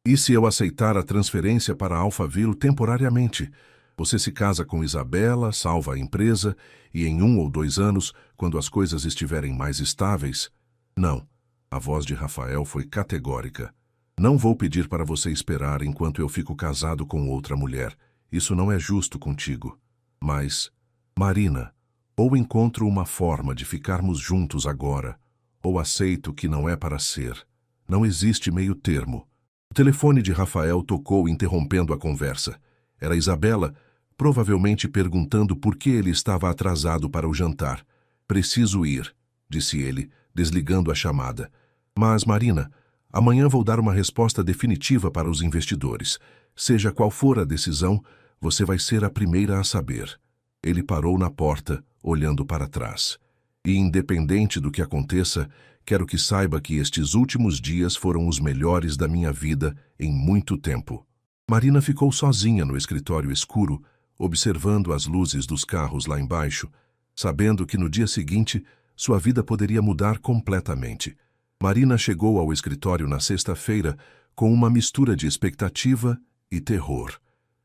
E se eu aceitar a transferência para Alphaville temporariamente? Você se casa com Isabela, salva a empresa, e em 1 ou 2 anos, quando as coisas estiverem mais estáveis... Não. A voz de Rafael foi categórica. Não vou pedir para você esperar enquanto eu fico casado com outra mulher. Isso não é justo contigo. Mas, Marina, ou encontro uma forma de ficarmos juntos agora, ou aceito que não é para ser. Não existe meio termo. O telefone de Rafael tocou, interrompendo a conversa. Era Isabela, provavelmente perguntando por que ele estava atrasado para o jantar. Preciso ir, disse ele, desligando a chamada. Mas, Marina, amanhã vou dar uma resposta definitiva para os investidores. Seja qual for a decisão, você vai ser a primeira a saber. Ele parou na porta, olhando para trás. E independente do que aconteça, quero que saiba que estes últimos dias foram os melhores da minha vida em muito tempo. Marina ficou sozinha no escritório escuro, observando as luzes dos carros lá embaixo, sabendo que no dia seguinte sua vida poderia mudar completamente. Marina chegou ao escritório na sexta-feira com uma mistura de expectativa e terror.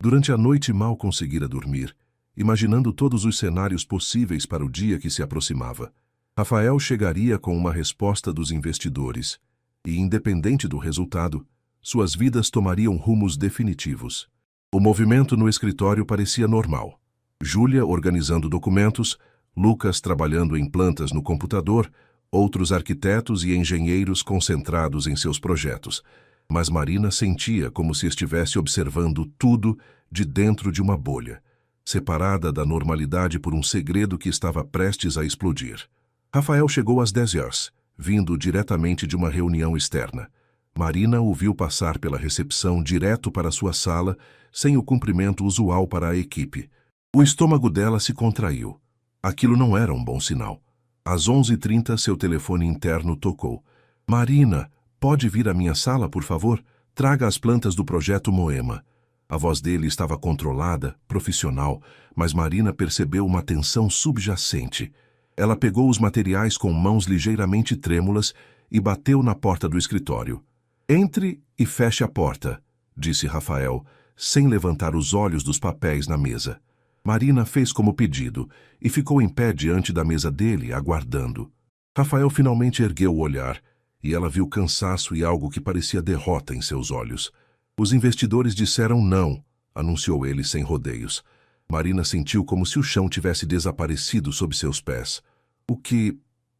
Durante a noite mal conseguira dormir, imaginando todos os cenários possíveis para o dia que se aproximava. Rafael chegaria com uma resposta dos investidores. E, independente do resultado, suas vidas tomariam rumos definitivos. O movimento no escritório parecia normal. Júlia organizando documentos, Lucas trabalhando em plantas no computador, outros arquitetos e engenheiros concentrados em seus projetos. Mas Marina sentia como se estivesse observando tudo de dentro de uma bolha, separada da normalidade por um segredo que estava prestes a explodir. Rafael chegou às 10 horas, vindo diretamente de uma reunião externa. Marina o viu passar pela recepção direto para sua sala, sem o cumprimento usual para a equipe. O estômago dela se contraiu. Aquilo não era um bom sinal. Às 11h30, seu telefone interno tocou. Marina, pode vir à minha sala, por favor? Traga as plantas do projeto Moema. A voz dele estava controlada, profissional, mas Marina percebeu uma tensão subjacente. Ela pegou os materiais com mãos ligeiramente trêmulas e bateu na porta do escritório. Entre e feche a porta, disse Rafael, sem levantar os olhos dos papéis na mesa. Marina fez como pedido e ficou em pé diante da mesa dele, aguardando. Rafael finalmente ergueu o olhar e ela viu cansaço e algo que parecia derrota em seus olhos. Os investidores disseram não, anunciou ele sem rodeios. Marina sentiu como se o chão tivesse desaparecido sob seus pés.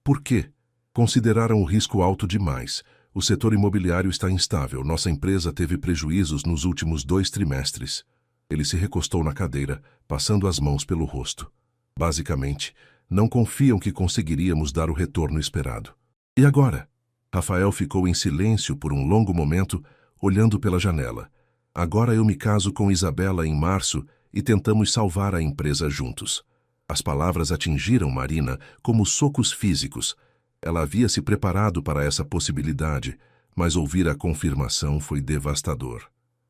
Por quê? Consideraram o risco alto demais. O setor imobiliário está instável. Nossa empresa teve prejuízos nos últimos 2 trimestres. Ele se recostou na cadeira, passando as mãos pelo rosto. Basicamente, não confiam que conseguiríamos dar o retorno esperado. E agora? Rafael ficou em silêncio por um longo momento, olhando pela janela. Agora eu me caso com Isabela em março e tentamos salvar a empresa juntos. As palavras atingiram Marina como socos físicos. Ela havia se preparado para essa possibilidade, mas ouvir a confirmação foi devastador.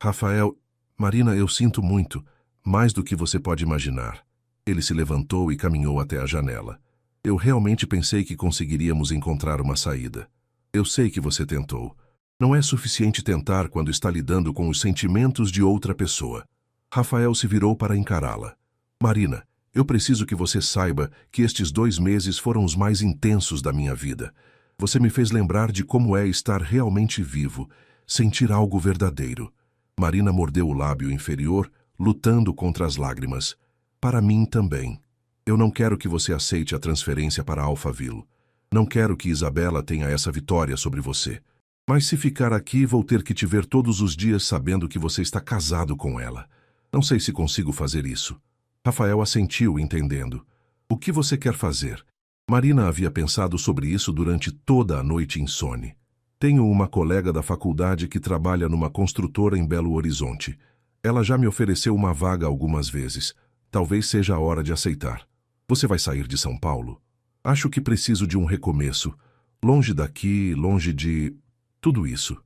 Rafael, Marina, eu sinto muito, mais do que você pode imaginar. Ele se levantou e caminhou até a janela. Eu realmente pensei que conseguiríamos encontrar uma saída. Eu sei que você tentou. Não é suficiente tentar quando está lidando com os sentimentos de outra pessoa. Rafael se virou para encará-la. Marina, eu preciso que você saiba que estes 2 meses foram os mais intensos da minha vida. Você me fez lembrar de como é estar realmente vivo, sentir algo verdadeiro. Marina mordeu o lábio inferior, lutando contra as lágrimas. Para mim também. Eu não quero que você aceite a transferência para Alphaville. Não quero que Isabela tenha essa vitória sobre você. Mas se ficar aqui, vou ter que te ver todos os dias sabendo que você está casado com ela. Não sei se consigo fazer isso. Rafael assentiu, entendendo. O que você quer fazer? Marina havia pensado sobre isso durante toda a noite insone. Tenho uma colega da faculdade que trabalha numa construtora em Belo Horizonte. Ela já me ofereceu uma vaga algumas vezes. Talvez seja a hora de aceitar. Você vai sair de São Paulo? Acho que preciso de um recomeço. Longe daqui, longe de... tudo isso.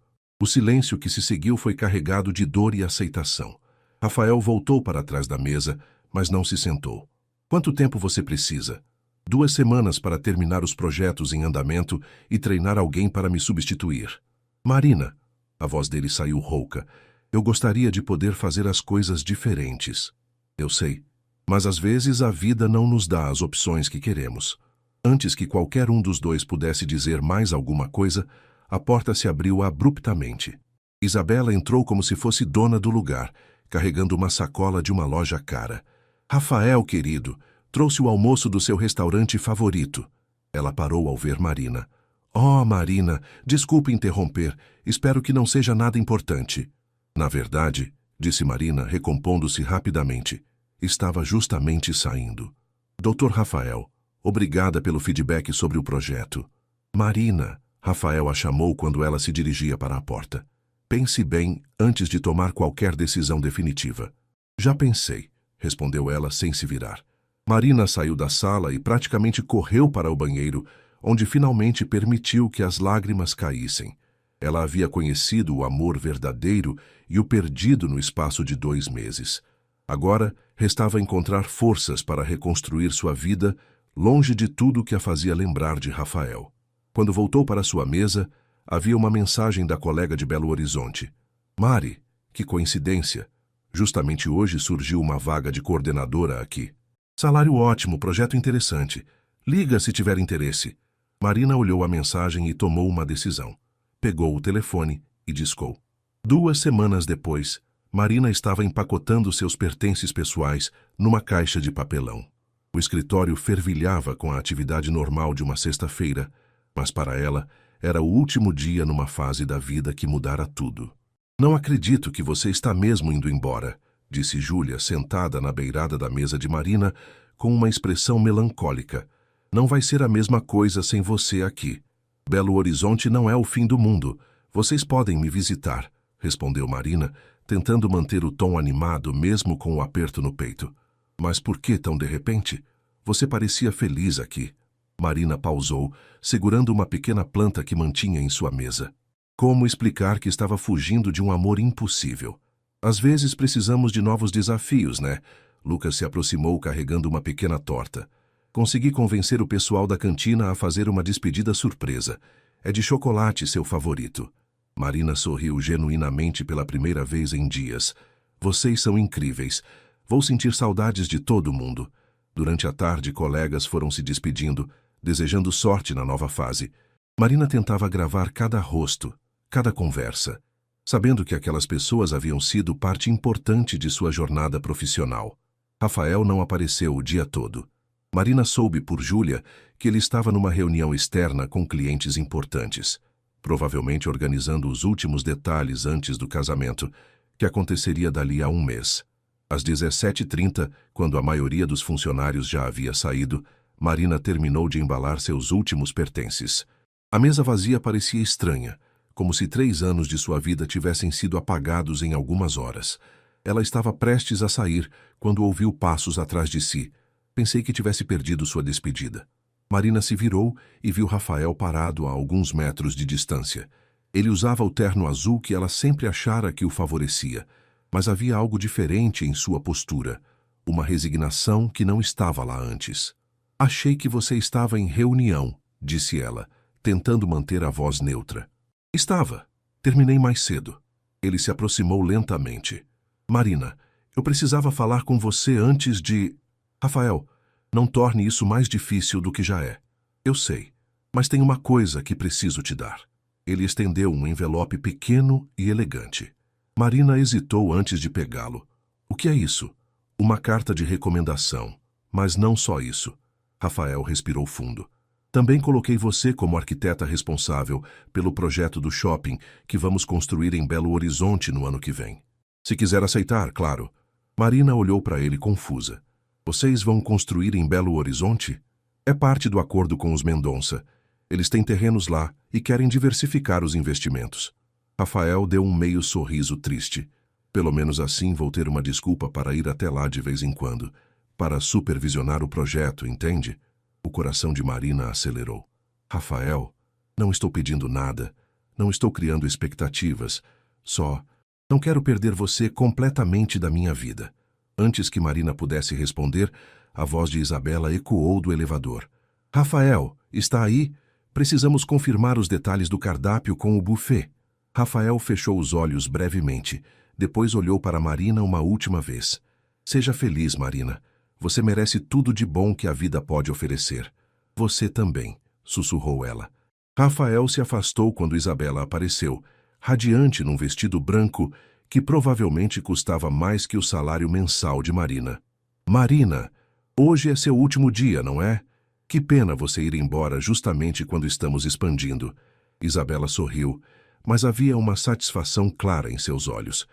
O silêncio que se seguiu foi carregado de dor e aceitação. Rafael voltou para trás da mesa, mas não se sentou. Quanto tempo você precisa? 2 semanas para terminar os projetos em andamento e treinar alguém para me substituir. Marina, a voz dele saiu rouca, eu gostaria de poder fazer as coisas diferentes. Eu sei, mas às vezes a vida não nos dá as opções que queremos. Antes que qualquer um dos dois pudesse dizer mais alguma coisa, a porta se abriu abruptamente. Isabela entrou como se fosse dona do lugar, carregando uma sacola de uma loja cara. Rafael, querido, trouxe o almoço do seu restaurante favorito. Ela parou ao ver Marina. Oh, Marina, desculpe interromper. Espero que não seja nada importante. Na verdade, disse Marina, recompondo-se rapidamente, estava justamente saindo. Dr. Rafael, obrigada pelo feedback sobre o projeto. Marina, Rafael a chamou quando ela se dirigia para a porta. Pense bem antes de tomar qualquer decisão definitiva. Já pensei, respondeu ela sem se virar. Marina saiu da sala e praticamente correu para o banheiro, onde finalmente permitiu que as lágrimas caíssem. Ela havia conhecido o amor verdadeiro e o perdido no espaço de 2 meses. Agora, restava encontrar forças para reconstruir sua vida, longe de tudo que a fazia lembrar de Rafael. Quando voltou para sua mesa, havia uma mensagem da colega de Belo Horizonte. Mari, que coincidência. Justamente hoje surgiu uma vaga de coordenadora aqui. Salário ótimo, projeto interessante. Liga se tiver interesse. Marina olhou a mensagem e tomou uma decisão. pegou o telefone e discou. 2 semanas depois, Marina estava empacotando seus pertences pessoais numa caixa de papelão. O escritório fervilhava com a atividade normal de uma sexta-feira, mas para ela era o último dia numa fase da vida que mudara tudo. Não acredito que você está mesmo indo embora, disse Júlia, sentada na beirada da mesa de Marina, com uma expressão melancólica. Não vai ser a mesma coisa sem você aqui. Belo Horizonte não é o fim do mundo. Vocês podem me visitar, respondeu Marina, tentando manter o tom animado mesmo com o aperto no peito. Mas por que tão de repente? Você parecia feliz aqui. Marina pausou, segurando uma pequena planta que mantinha em sua mesa. Como explicar que estava fugindo de um amor impossível? Às vezes precisamos de novos desafios, né? Lucas se aproximou carregando uma pequena torta. Consegui convencer o pessoal da cantina a fazer uma despedida surpresa. É de chocolate, seu favorito. Marina sorriu genuinamente pela primeira vez em dias. Vocês são incríveis. Vou sentir saudades de todo mundo. Durante a tarde, colegas foram se despedindo, desejando sorte na nova fase. Marina tentava gravar cada rosto, cada conversa, sabendo que aquelas pessoas haviam sido parte importante de sua jornada profissional. Rafael não apareceu o dia todo. Marina soube por Júlia que ele estava numa reunião externa com clientes importantes, provavelmente organizando os últimos detalhes antes do casamento, que aconteceria dali a um mês. Às 17h30, quando a maioria dos funcionários já havia saído, Marina terminou de embalar seus últimos pertences. A mesa vazia parecia estranha, como se 3 anos de sua vida tivessem sido apagados em algumas horas. Ela estava prestes a sair quando ouviu passos atrás de si. Pensei que tivesse perdido sua despedida. Marina se virou e viu Rafael parado a alguns metros de distância. Ele usava o terno azul que ela sempre achara que o favorecia, mas havia algo diferente em sua postura, uma resignação que não estava lá antes. Achei que você estava em reunião, disse ela, tentando manter a voz neutra. Estava. Terminei mais cedo. Ele se aproximou lentamente. Marina, eu precisava falar com você antes de... Rafael, não torne isso mais difícil do que já é. Eu sei, mas tem uma coisa que preciso te dar. Ele estendeu um envelope pequeno e elegante. Marina hesitou antes de pegá-lo. O que é isso? Uma carta de recomendação. Mas não só isso. Rafael respirou fundo. Também coloquei você como arquiteta responsável pelo projeto do shopping que vamos construir em Belo Horizonte no ano que vem. Se quiser aceitar, claro. Marina olhou para ele confusa. Vocês vão construir em Belo Horizonte? É parte do acordo com os Mendonça. Eles têm terrenos lá e querem diversificar os investimentos. Rafael deu um meio sorriso triste. Pelo menos assim vou ter uma desculpa para ir até lá de vez em quando, para supervisionar o projeto, entende? O coração de Marina acelerou. Rafael, não estou pedindo nada, não estou criando expectativas, só não quero perder você completamente da minha vida. Antes que Marina pudesse responder, a voz de Isabela ecoou do elevador. Rafael, está aí? Precisamos confirmar os detalhes do cardápio com o buffet. Rafael fechou os olhos brevemente, depois olhou para Marina uma última vez. Seja feliz, Marina. Você merece tudo de bom que a vida pode oferecer. Você também, sussurrou ela. Rafael se afastou quando Isabela apareceu, radiante num vestido branco que provavelmente custava mais que o salário mensal de Marina. Marina, hoje é seu último dia, não é? Que pena você ir embora justamente quando estamos expandindo. Isabela sorriu, mas havia uma satisfação clara em seus olhos.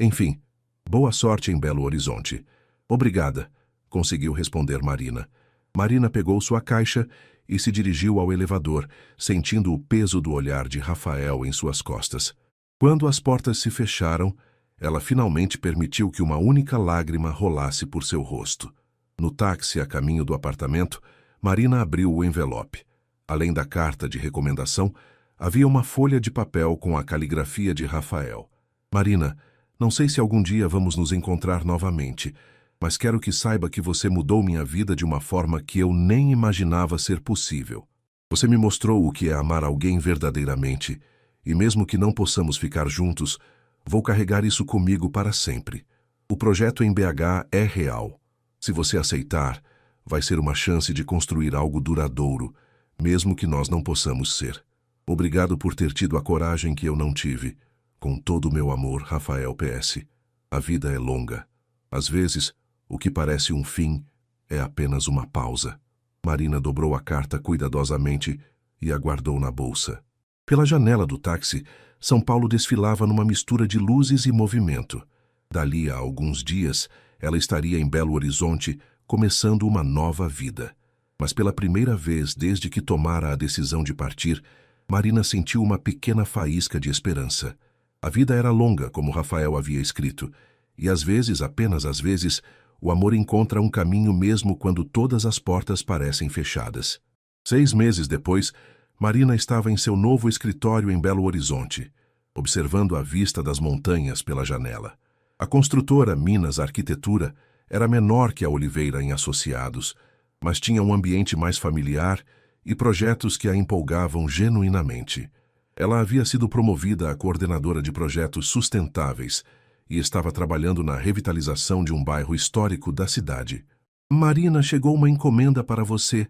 Enfim, boa sorte em Belo Horizonte. Obrigada, conseguiu responder Marina. Marina pegou sua caixa e se dirigiu ao elevador, sentindo o peso do olhar de Rafael em suas costas. Quando as portas se fecharam, ela finalmente permitiu que uma única lágrima rolasse por seu rosto. No táxi a caminho do apartamento, Marina abriu o envelope. Além da carta de recomendação, havia uma folha de papel com a caligrafia de Rafael. Marina, não sei se algum dia vamos nos encontrar novamente, mas quero que saiba que você mudou minha vida de uma forma que eu nem imaginava ser possível. Você me mostrou o que é amar alguém verdadeiramente, e mesmo que não possamos ficar juntos, vou carregar isso comigo para sempre. O projeto em BH é real. Se você aceitar, vai ser uma chance de construir algo duradouro, mesmo que nós não possamos ser. Obrigado por ter tido a coragem que eu não tive. Com todo o meu amor, Rafael PS. A vida é longa. Às vezes, o que parece um fim é apenas uma pausa. Marina dobrou a carta cuidadosamente e a guardou na bolsa. Pela janela do táxi, São Paulo desfilava numa mistura de luzes e movimento. Dali a alguns dias, ela estaria em Belo Horizonte, começando uma nova vida. Mas pela primeira vez desde que tomara a decisão de partir, Marina sentiu uma pequena faísca de esperança. A vida era longa, como Rafael havia escrito, e às vezes, apenas às vezes, o amor encontra um caminho mesmo quando todas as portas parecem fechadas. 6 meses depois, Marina estava em seu novo escritório em Belo Horizonte, observando a vista das montanhas pela janela. A construtora Minas Arquitetura era menor que a Oliveira em Associados, mas tinha um ambiente mais familiar e projetos que a empolgavam genuinamente. Ela havia sido promovida a coordenadora de projetos sustentáveis e estava trabalhando na revitalização de um bairro histórico da cidade. Marina, chegou uma encomenda para você,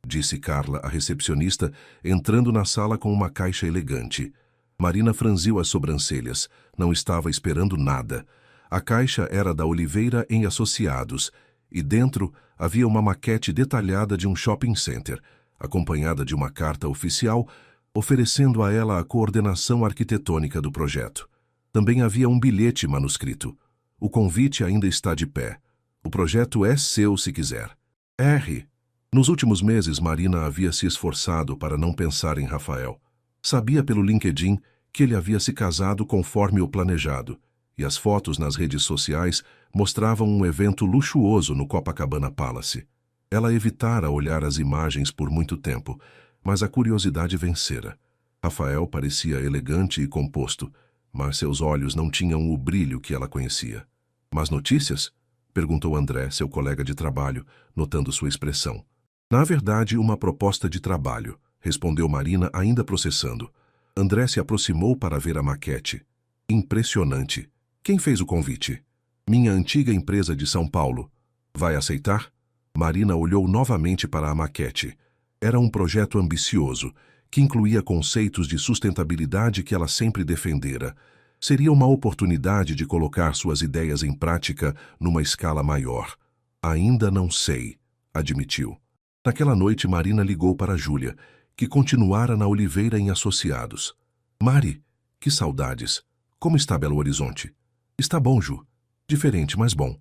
disse Carla, a recepcionista, entrando na sala com uma caixa elegante. Marina franziu as sobrancelhas. Não estava esperando nada. A caixa era da Oliveira em Associados, e dentro havia uma maquete detalhada de um shopping center, acompanhada de uma carta oficial oferecendo a ela a coordenação arquitetônica do projeto. Também havia um bilhete manuscrito. O convite ainda está de pé. O projeto é seu se quiser. R. Nos últimos meses, Marina havia se esforçado para não pensar em Rafael. Sabia pelo LinkedIn que ele havia se casado conforme o planejado, e as fotos nas redes sociais mostravam um evento luxuoso no Copacabana Palace. Ela evitara olhar as imagens por muito tempo, mas a curiosidade vencera. Rafael parecia elegante e composto, mas seus olhos não tinham o brilho que ela conhecia. Mas notícias? Perguntou André, seu colega de trabalho, notando sua expressão. Na verdade, uma proposta de trabalho, respondeu Marina, ainda processando. André se aproximou para ver a maquete. Impressionante. Quem fez o convite? Minha antiga empresa de São Paulo. Vai aceitar? Marina olhou novamente para a maquete. Era um projeto ambicioso, que incluía conceitos de sustentabilidade que ela sempre defendera. Seria uma oportunidade de colocar suas ideias em prática numa escala maior. Ainda não sei, admitiu. Naquela noite, Marina ligou para Júlia, que continuara na Oliveira em Associados. Mari, que saudades. Como está Belo Horizonte? Está bom, Ju. Diferente, mas bom.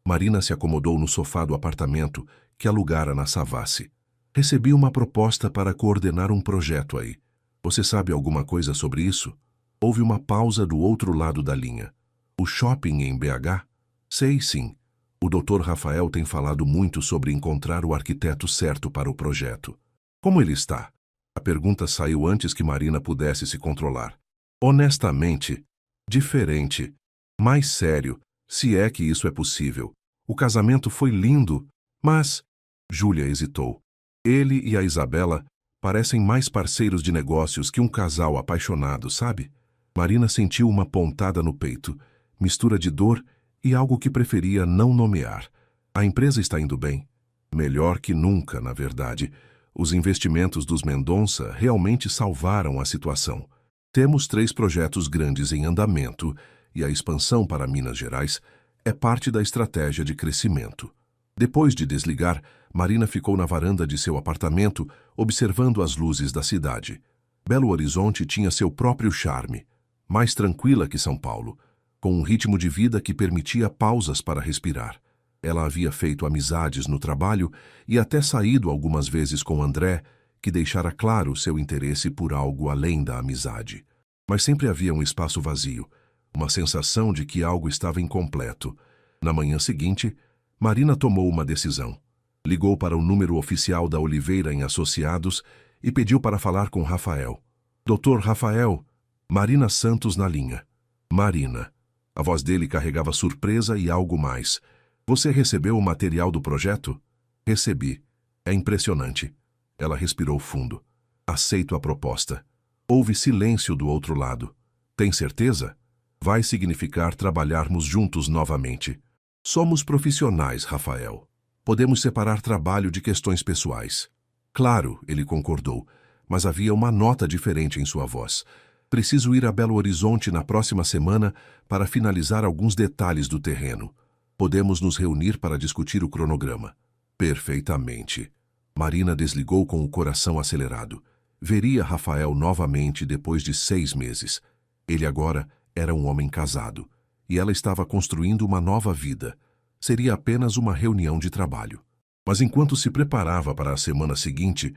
Marina se acomodou no sofá do apartamento que alugara na Savassi. Recebi uma proposta para coordenar um projeto aí. Você sabe alguma coisa sobre isso? Houve uma pausa do outro lado da linha. O shopping em BH? Sei sim. O Dr. Rafael tem falado muito sobre encontrar o arquiteto certo para o projeto. Como ele está? A pergunta saiu antes que Marina pudesse se controlar. Honestamente, diferente. Mais sério, se é que isso é possível. O casamento foi lindo, mas... Júlia hesitou. Ele e a Isabela parecem mais parceiros de negócios que um casal apaixonado, sabe? Marina sentiu uma pontada no peito, mistura de dor e algo que preferia não nomear. A empresa está indo bem. Melhor que nunca, na verdade. Os investimentos dos Mendonça realmente salvaram a situação. Temos 3 projetos grandes em andamento e a expansão para Minas Gerais é parte da estratégia de crescimento. Depois de desligar, Marina ficou na varanda de seu apartamento, observando as luzes da cidade. Belo Horizonte tinha seu próprio charme, mais tranquila que São Paulo, com um ritmo de vida que permitia pausas para respirar. Ela havia feito amizades no trabalho e até saído algumas vezes com André, que deixara claro seu interesse por algo além da amizade. Mas sempre havia um espaço vazio, uma sensação de que algo estava incompleto. Na manhã seguinte, Marina tomou uma decisão. Ligou para o número oficial da Oliveira em Associados e pediu para falar com Rafael. Doutor Rafael, Marina Santos na linha. Marina. A voz dele carregava surpresa e algo mais. Você recebeu o material do projeto? Recebi. É impressionante. Ela respirou fundo. Aceito a proposta. Houve silêncio do outro lado. Tem certeza? Vai significar trabalharmos juntos novamente. Somos profissionais, Rafael. Podemos separar trabalho de questões pessoais. Claro, ele concordou, mas havia uma nota diferente em sua voz. Preciso ir a Belo Horizonte na próxima semana para finalizar alguns detalhes do terreno. Podemos nos reunir para discutir o cronograma. Perfeitamente. Marina desligou com o coração acelerado. Veria Rafael novamente depois de 6 meses. Ele agora era um homem casado, e ela estava construindo uma nova vida. Seria apenas uma reunião de trabalho. Mas enquanto se preparava para a semana seguinte,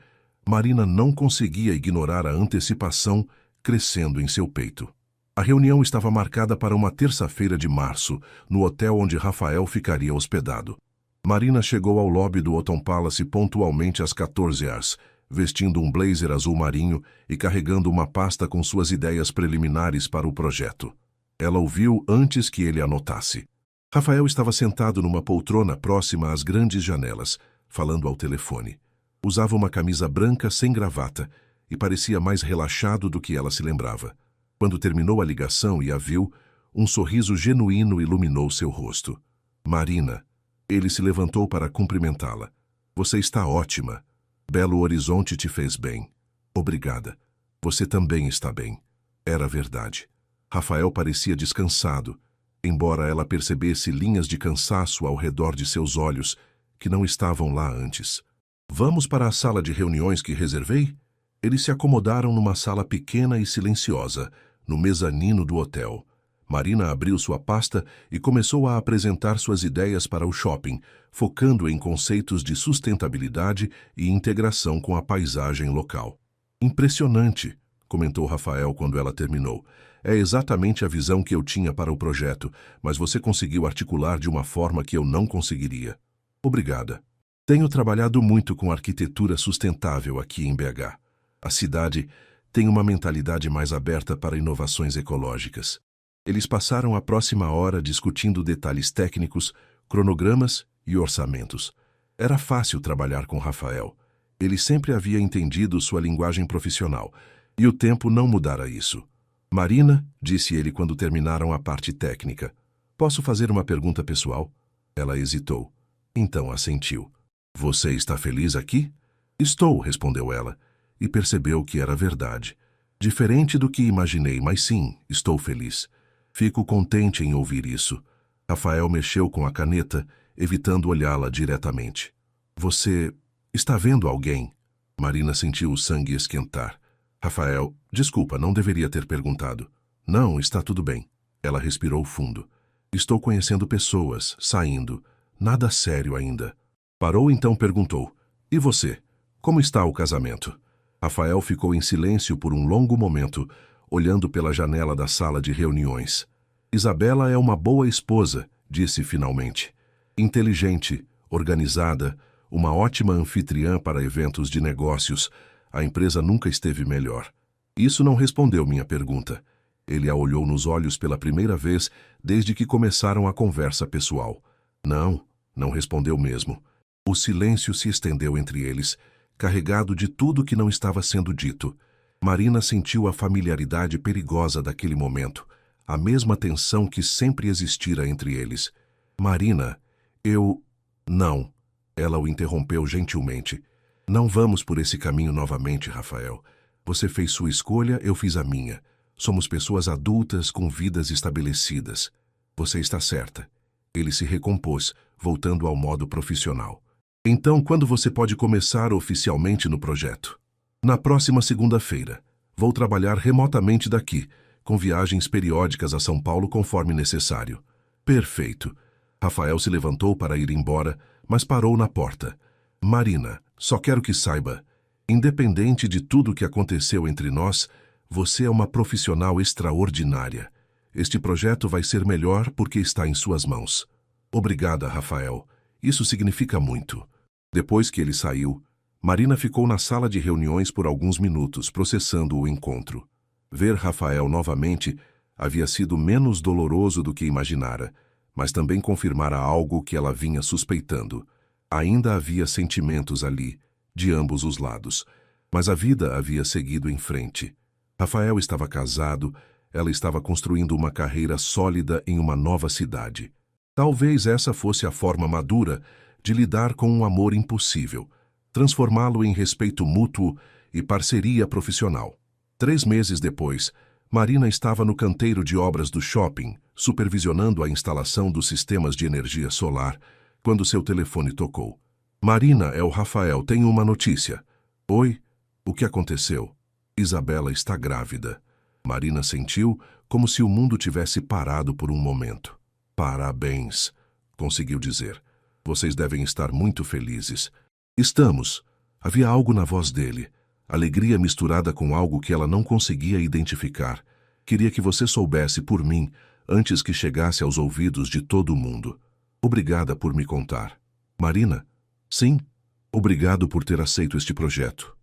Marina não conseguia ignorar a antecipação crescendo em seu peito. A reunião estava marcada para uma terça-feira de março, no hotel onde Rafael ficaria hospedado. Marina chegou ao lobby do Autumn Palace pontualmente às 14 horas, vestindo um blazer azul marinho e carregando uma pasta com suas ideias preliminares para o projeto. Ela o viu antes que ele anotasse. Rafael estava sentado numa poltrona próxima às grandes janelas, falando ao telefone. Usava uma camisa branca sem gravata e parecia mais relaxado do que ela se lembrava. Quando terminou a ligação e a viu, um sorriso genuíno iluminou seu rosto. Marina. Ele se levantou para cumprimentá-la. Você está ótima. Belo Horizonte te fez bem. Obrigada. Você também está bem. Era verdade. Rafael parecia descansado, embora ela percebesse linhas de cansaço ao redor de seus olhos, que não estavam lá antes. Vamos para a sala de reuniões que reservei? Eles se acomodaram numa sala pequena e silenciosa, no mezanino do hotel. Marina abriu sua pasta e começou a apresentar suas ideias para o shopping, focando em conceitos de sustentabilidade e integração com a paisagem local. Impressionante, comentou Rafael quando ela terminou. É exatamente a visão que eu tinha para o projeto, mas você conseguiu articular de uma forma que eu não conseguiria. Obrigada. Tenho trabalhado muito com arquitetura sustentável aqui em BH. A cidade tem uma mentalidade mais aberta para inovações ecológicas. Eles passaram a próxima hora discutindo detalhes técnicos, cronogramas e orçamentos. Era fácil trabalhar com Rafael. Ele sempre havia entendido sua linguagem profissional, e o tempo não mudara isso. Marina, disse ele quando terminaram a parte técnica. Posso fazer uma pergunta pessoal? Ela hesitou. Então assentiu. Você está feliz aqui? Estou, respondeu ela, e percebeu que era verdade. Diferente do que imaginei, mas sim, estou feliz. Fico contente em ouvir isso. Rafael mexeu com a caneta, evitando olhá-la diretamente. Você está vendo alguém? Marina sentiu o sangue esquentar. Rafael, desculpa, não deveria ter perguntado. Não, está tudo bem. Ela respirou fundo. Estou conhecendo pessoas, saindo. Nada sério ainda. Parou então perguntou. E você? Como está o casamento? Rafael ficou em silêncio por um longo momento, olhando pela janela da sala de reuniões. Isabela é uma boa esposa, disse finalmente. Inteligente, organizada, uma ótima anfitriã para eventos de negócios. A empresa nunca esteve melhor. Isso não respondeu minha pergunta. Ele a olhou nos olhos pela primeira vez desde que começaram a conversa pessoal. Não respondeu mesmo. O silêncio se estendeu entre eles, carregado de tudo que não estava sendo dito. Marina sentiu a familiaridade perigosa daquele momento, a mesma tensão que sempre existira entre eles. Marina, Não. Ela o interrompeu gentilmente. Não vamos por esse caminho novamente, Rafael. Você fez sua escolha, eu fiz a minha. Somos pessoas adultas com vidas estabelecidas. Você está certa. Ele se recompôs, voltando ao modo profissional. Então, quando você pode começar oficialmente no projeto? Na próxima segunda-feira. Vou trabalhar remotamente daqui, com viagens periódicas a São Paulo conforme necessário. Perfeito. Rafael se levantou para ir embora, mas parou na porta. Marina, só quero que saiba, independente de tudo o que aconteceu entre nós, você é uma profissional extraordinária. Este projeto vai ser melhor porque está em suas mãos. Obrigada, Rafael. Isso significa muito. Depois que ele saiu, Marina ficou na sala de reuniões por alguns minutos, processando o encontro. Ver Rafael novamente havia sido menos doloroso do que imaginara, mas também confirmara algo que ela vinha suspeitando. Ainda havia sentimentos ali, de ambos os lados, mas a vida havia seguido em frente. Rafael estava casado, ela estava construindo uma carreira sólida em uma nova cidade. Talvez essa fosse a forma madura de lidar com um amor impossível, transformá-lo em respeito mútuo e parceria profissional. 3 meses depois, Marina estava no canteiro de obras do shopping, supervisionando a instalação dos sistemas de energia solar, quando seu telefone tocou. Marina, é o Rafael, tenho uma notícia. Oi? O que aconteceu? Isabela está grávida. Marina sentiu como se o mundo tivesse parado por um momento. Parabéns, conseguiu dizer. Vocês devem estar muito felizes. Estamos. Havia algo na voz dele. Alegria misturada com algo que ela não conseguia identificar. Queria que você soubesse por mim, antes que chegasse aos ouvidos de todo mundo. Obrigada por me contar. Marina? Sim. Obrigado por ter aceito este projeto.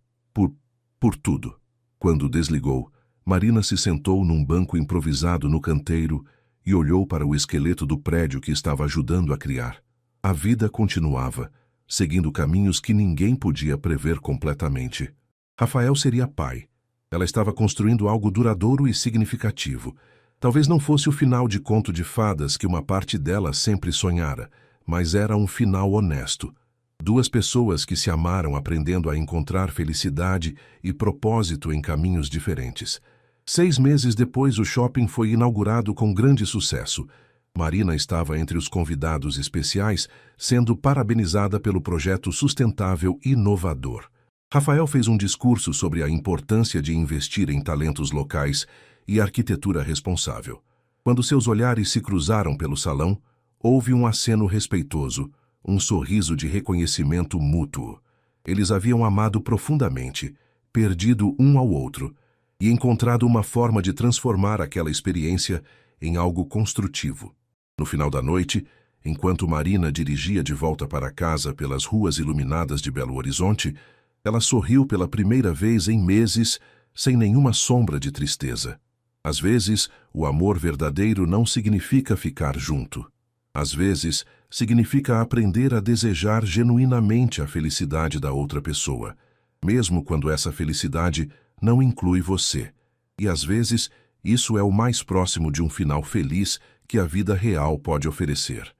Por tudo. Quando desligou, Marina se sentou num banco improvisado no canteiro e olhou para o esqueleto do prédio que estava ajudando a criar. A vida continuava, seguindo caminhos que ninguém podia prever completamente. Rafael seria pai. Ela estava construindo algo duradouro e significativo. Talvez não fosse o final de conto de fadas que uma parte dela sempre sonhara, mas era um final honesto. 2 pessoas que se amaram aprendendo a encontrar felicidade e propósito em caminhos diferentes. 6 meses depois, o shopping foi inaugurado com grande sucesso. Marina estava entre os convidados especiais, sendo parabenizada pelo projeto sustentável e inovador. Rafael fez um discurso sobre a importância de investir em talentos locais e arquitetura responsável. Quando seus olhares se cruzaram pelo salão, houve um aceno respeitoso, um sorriso de reconhecimento mútuo. Eles haviam amado profundamente, perdido um ao outro, e encontrado uma forma de transformar aquela experiência em algo construtivo. No final da noite, enquanto Marina dirigia de volta para casa pelas ruas iluminadas de Belo Horizonte, ela sorriu pela primeira vez em meses, sem nenhuma sombra de tristeza. Às vezes, o amor verdadeiro não significa ficar junto. Às vezes, significa aprender a desejar genuinamente a felicidade da outra pessoa, mesmo quando essa felicidade não inclui você. E às vezes, isso é o mais próximo de um final feliz que a vida real pode oferecer.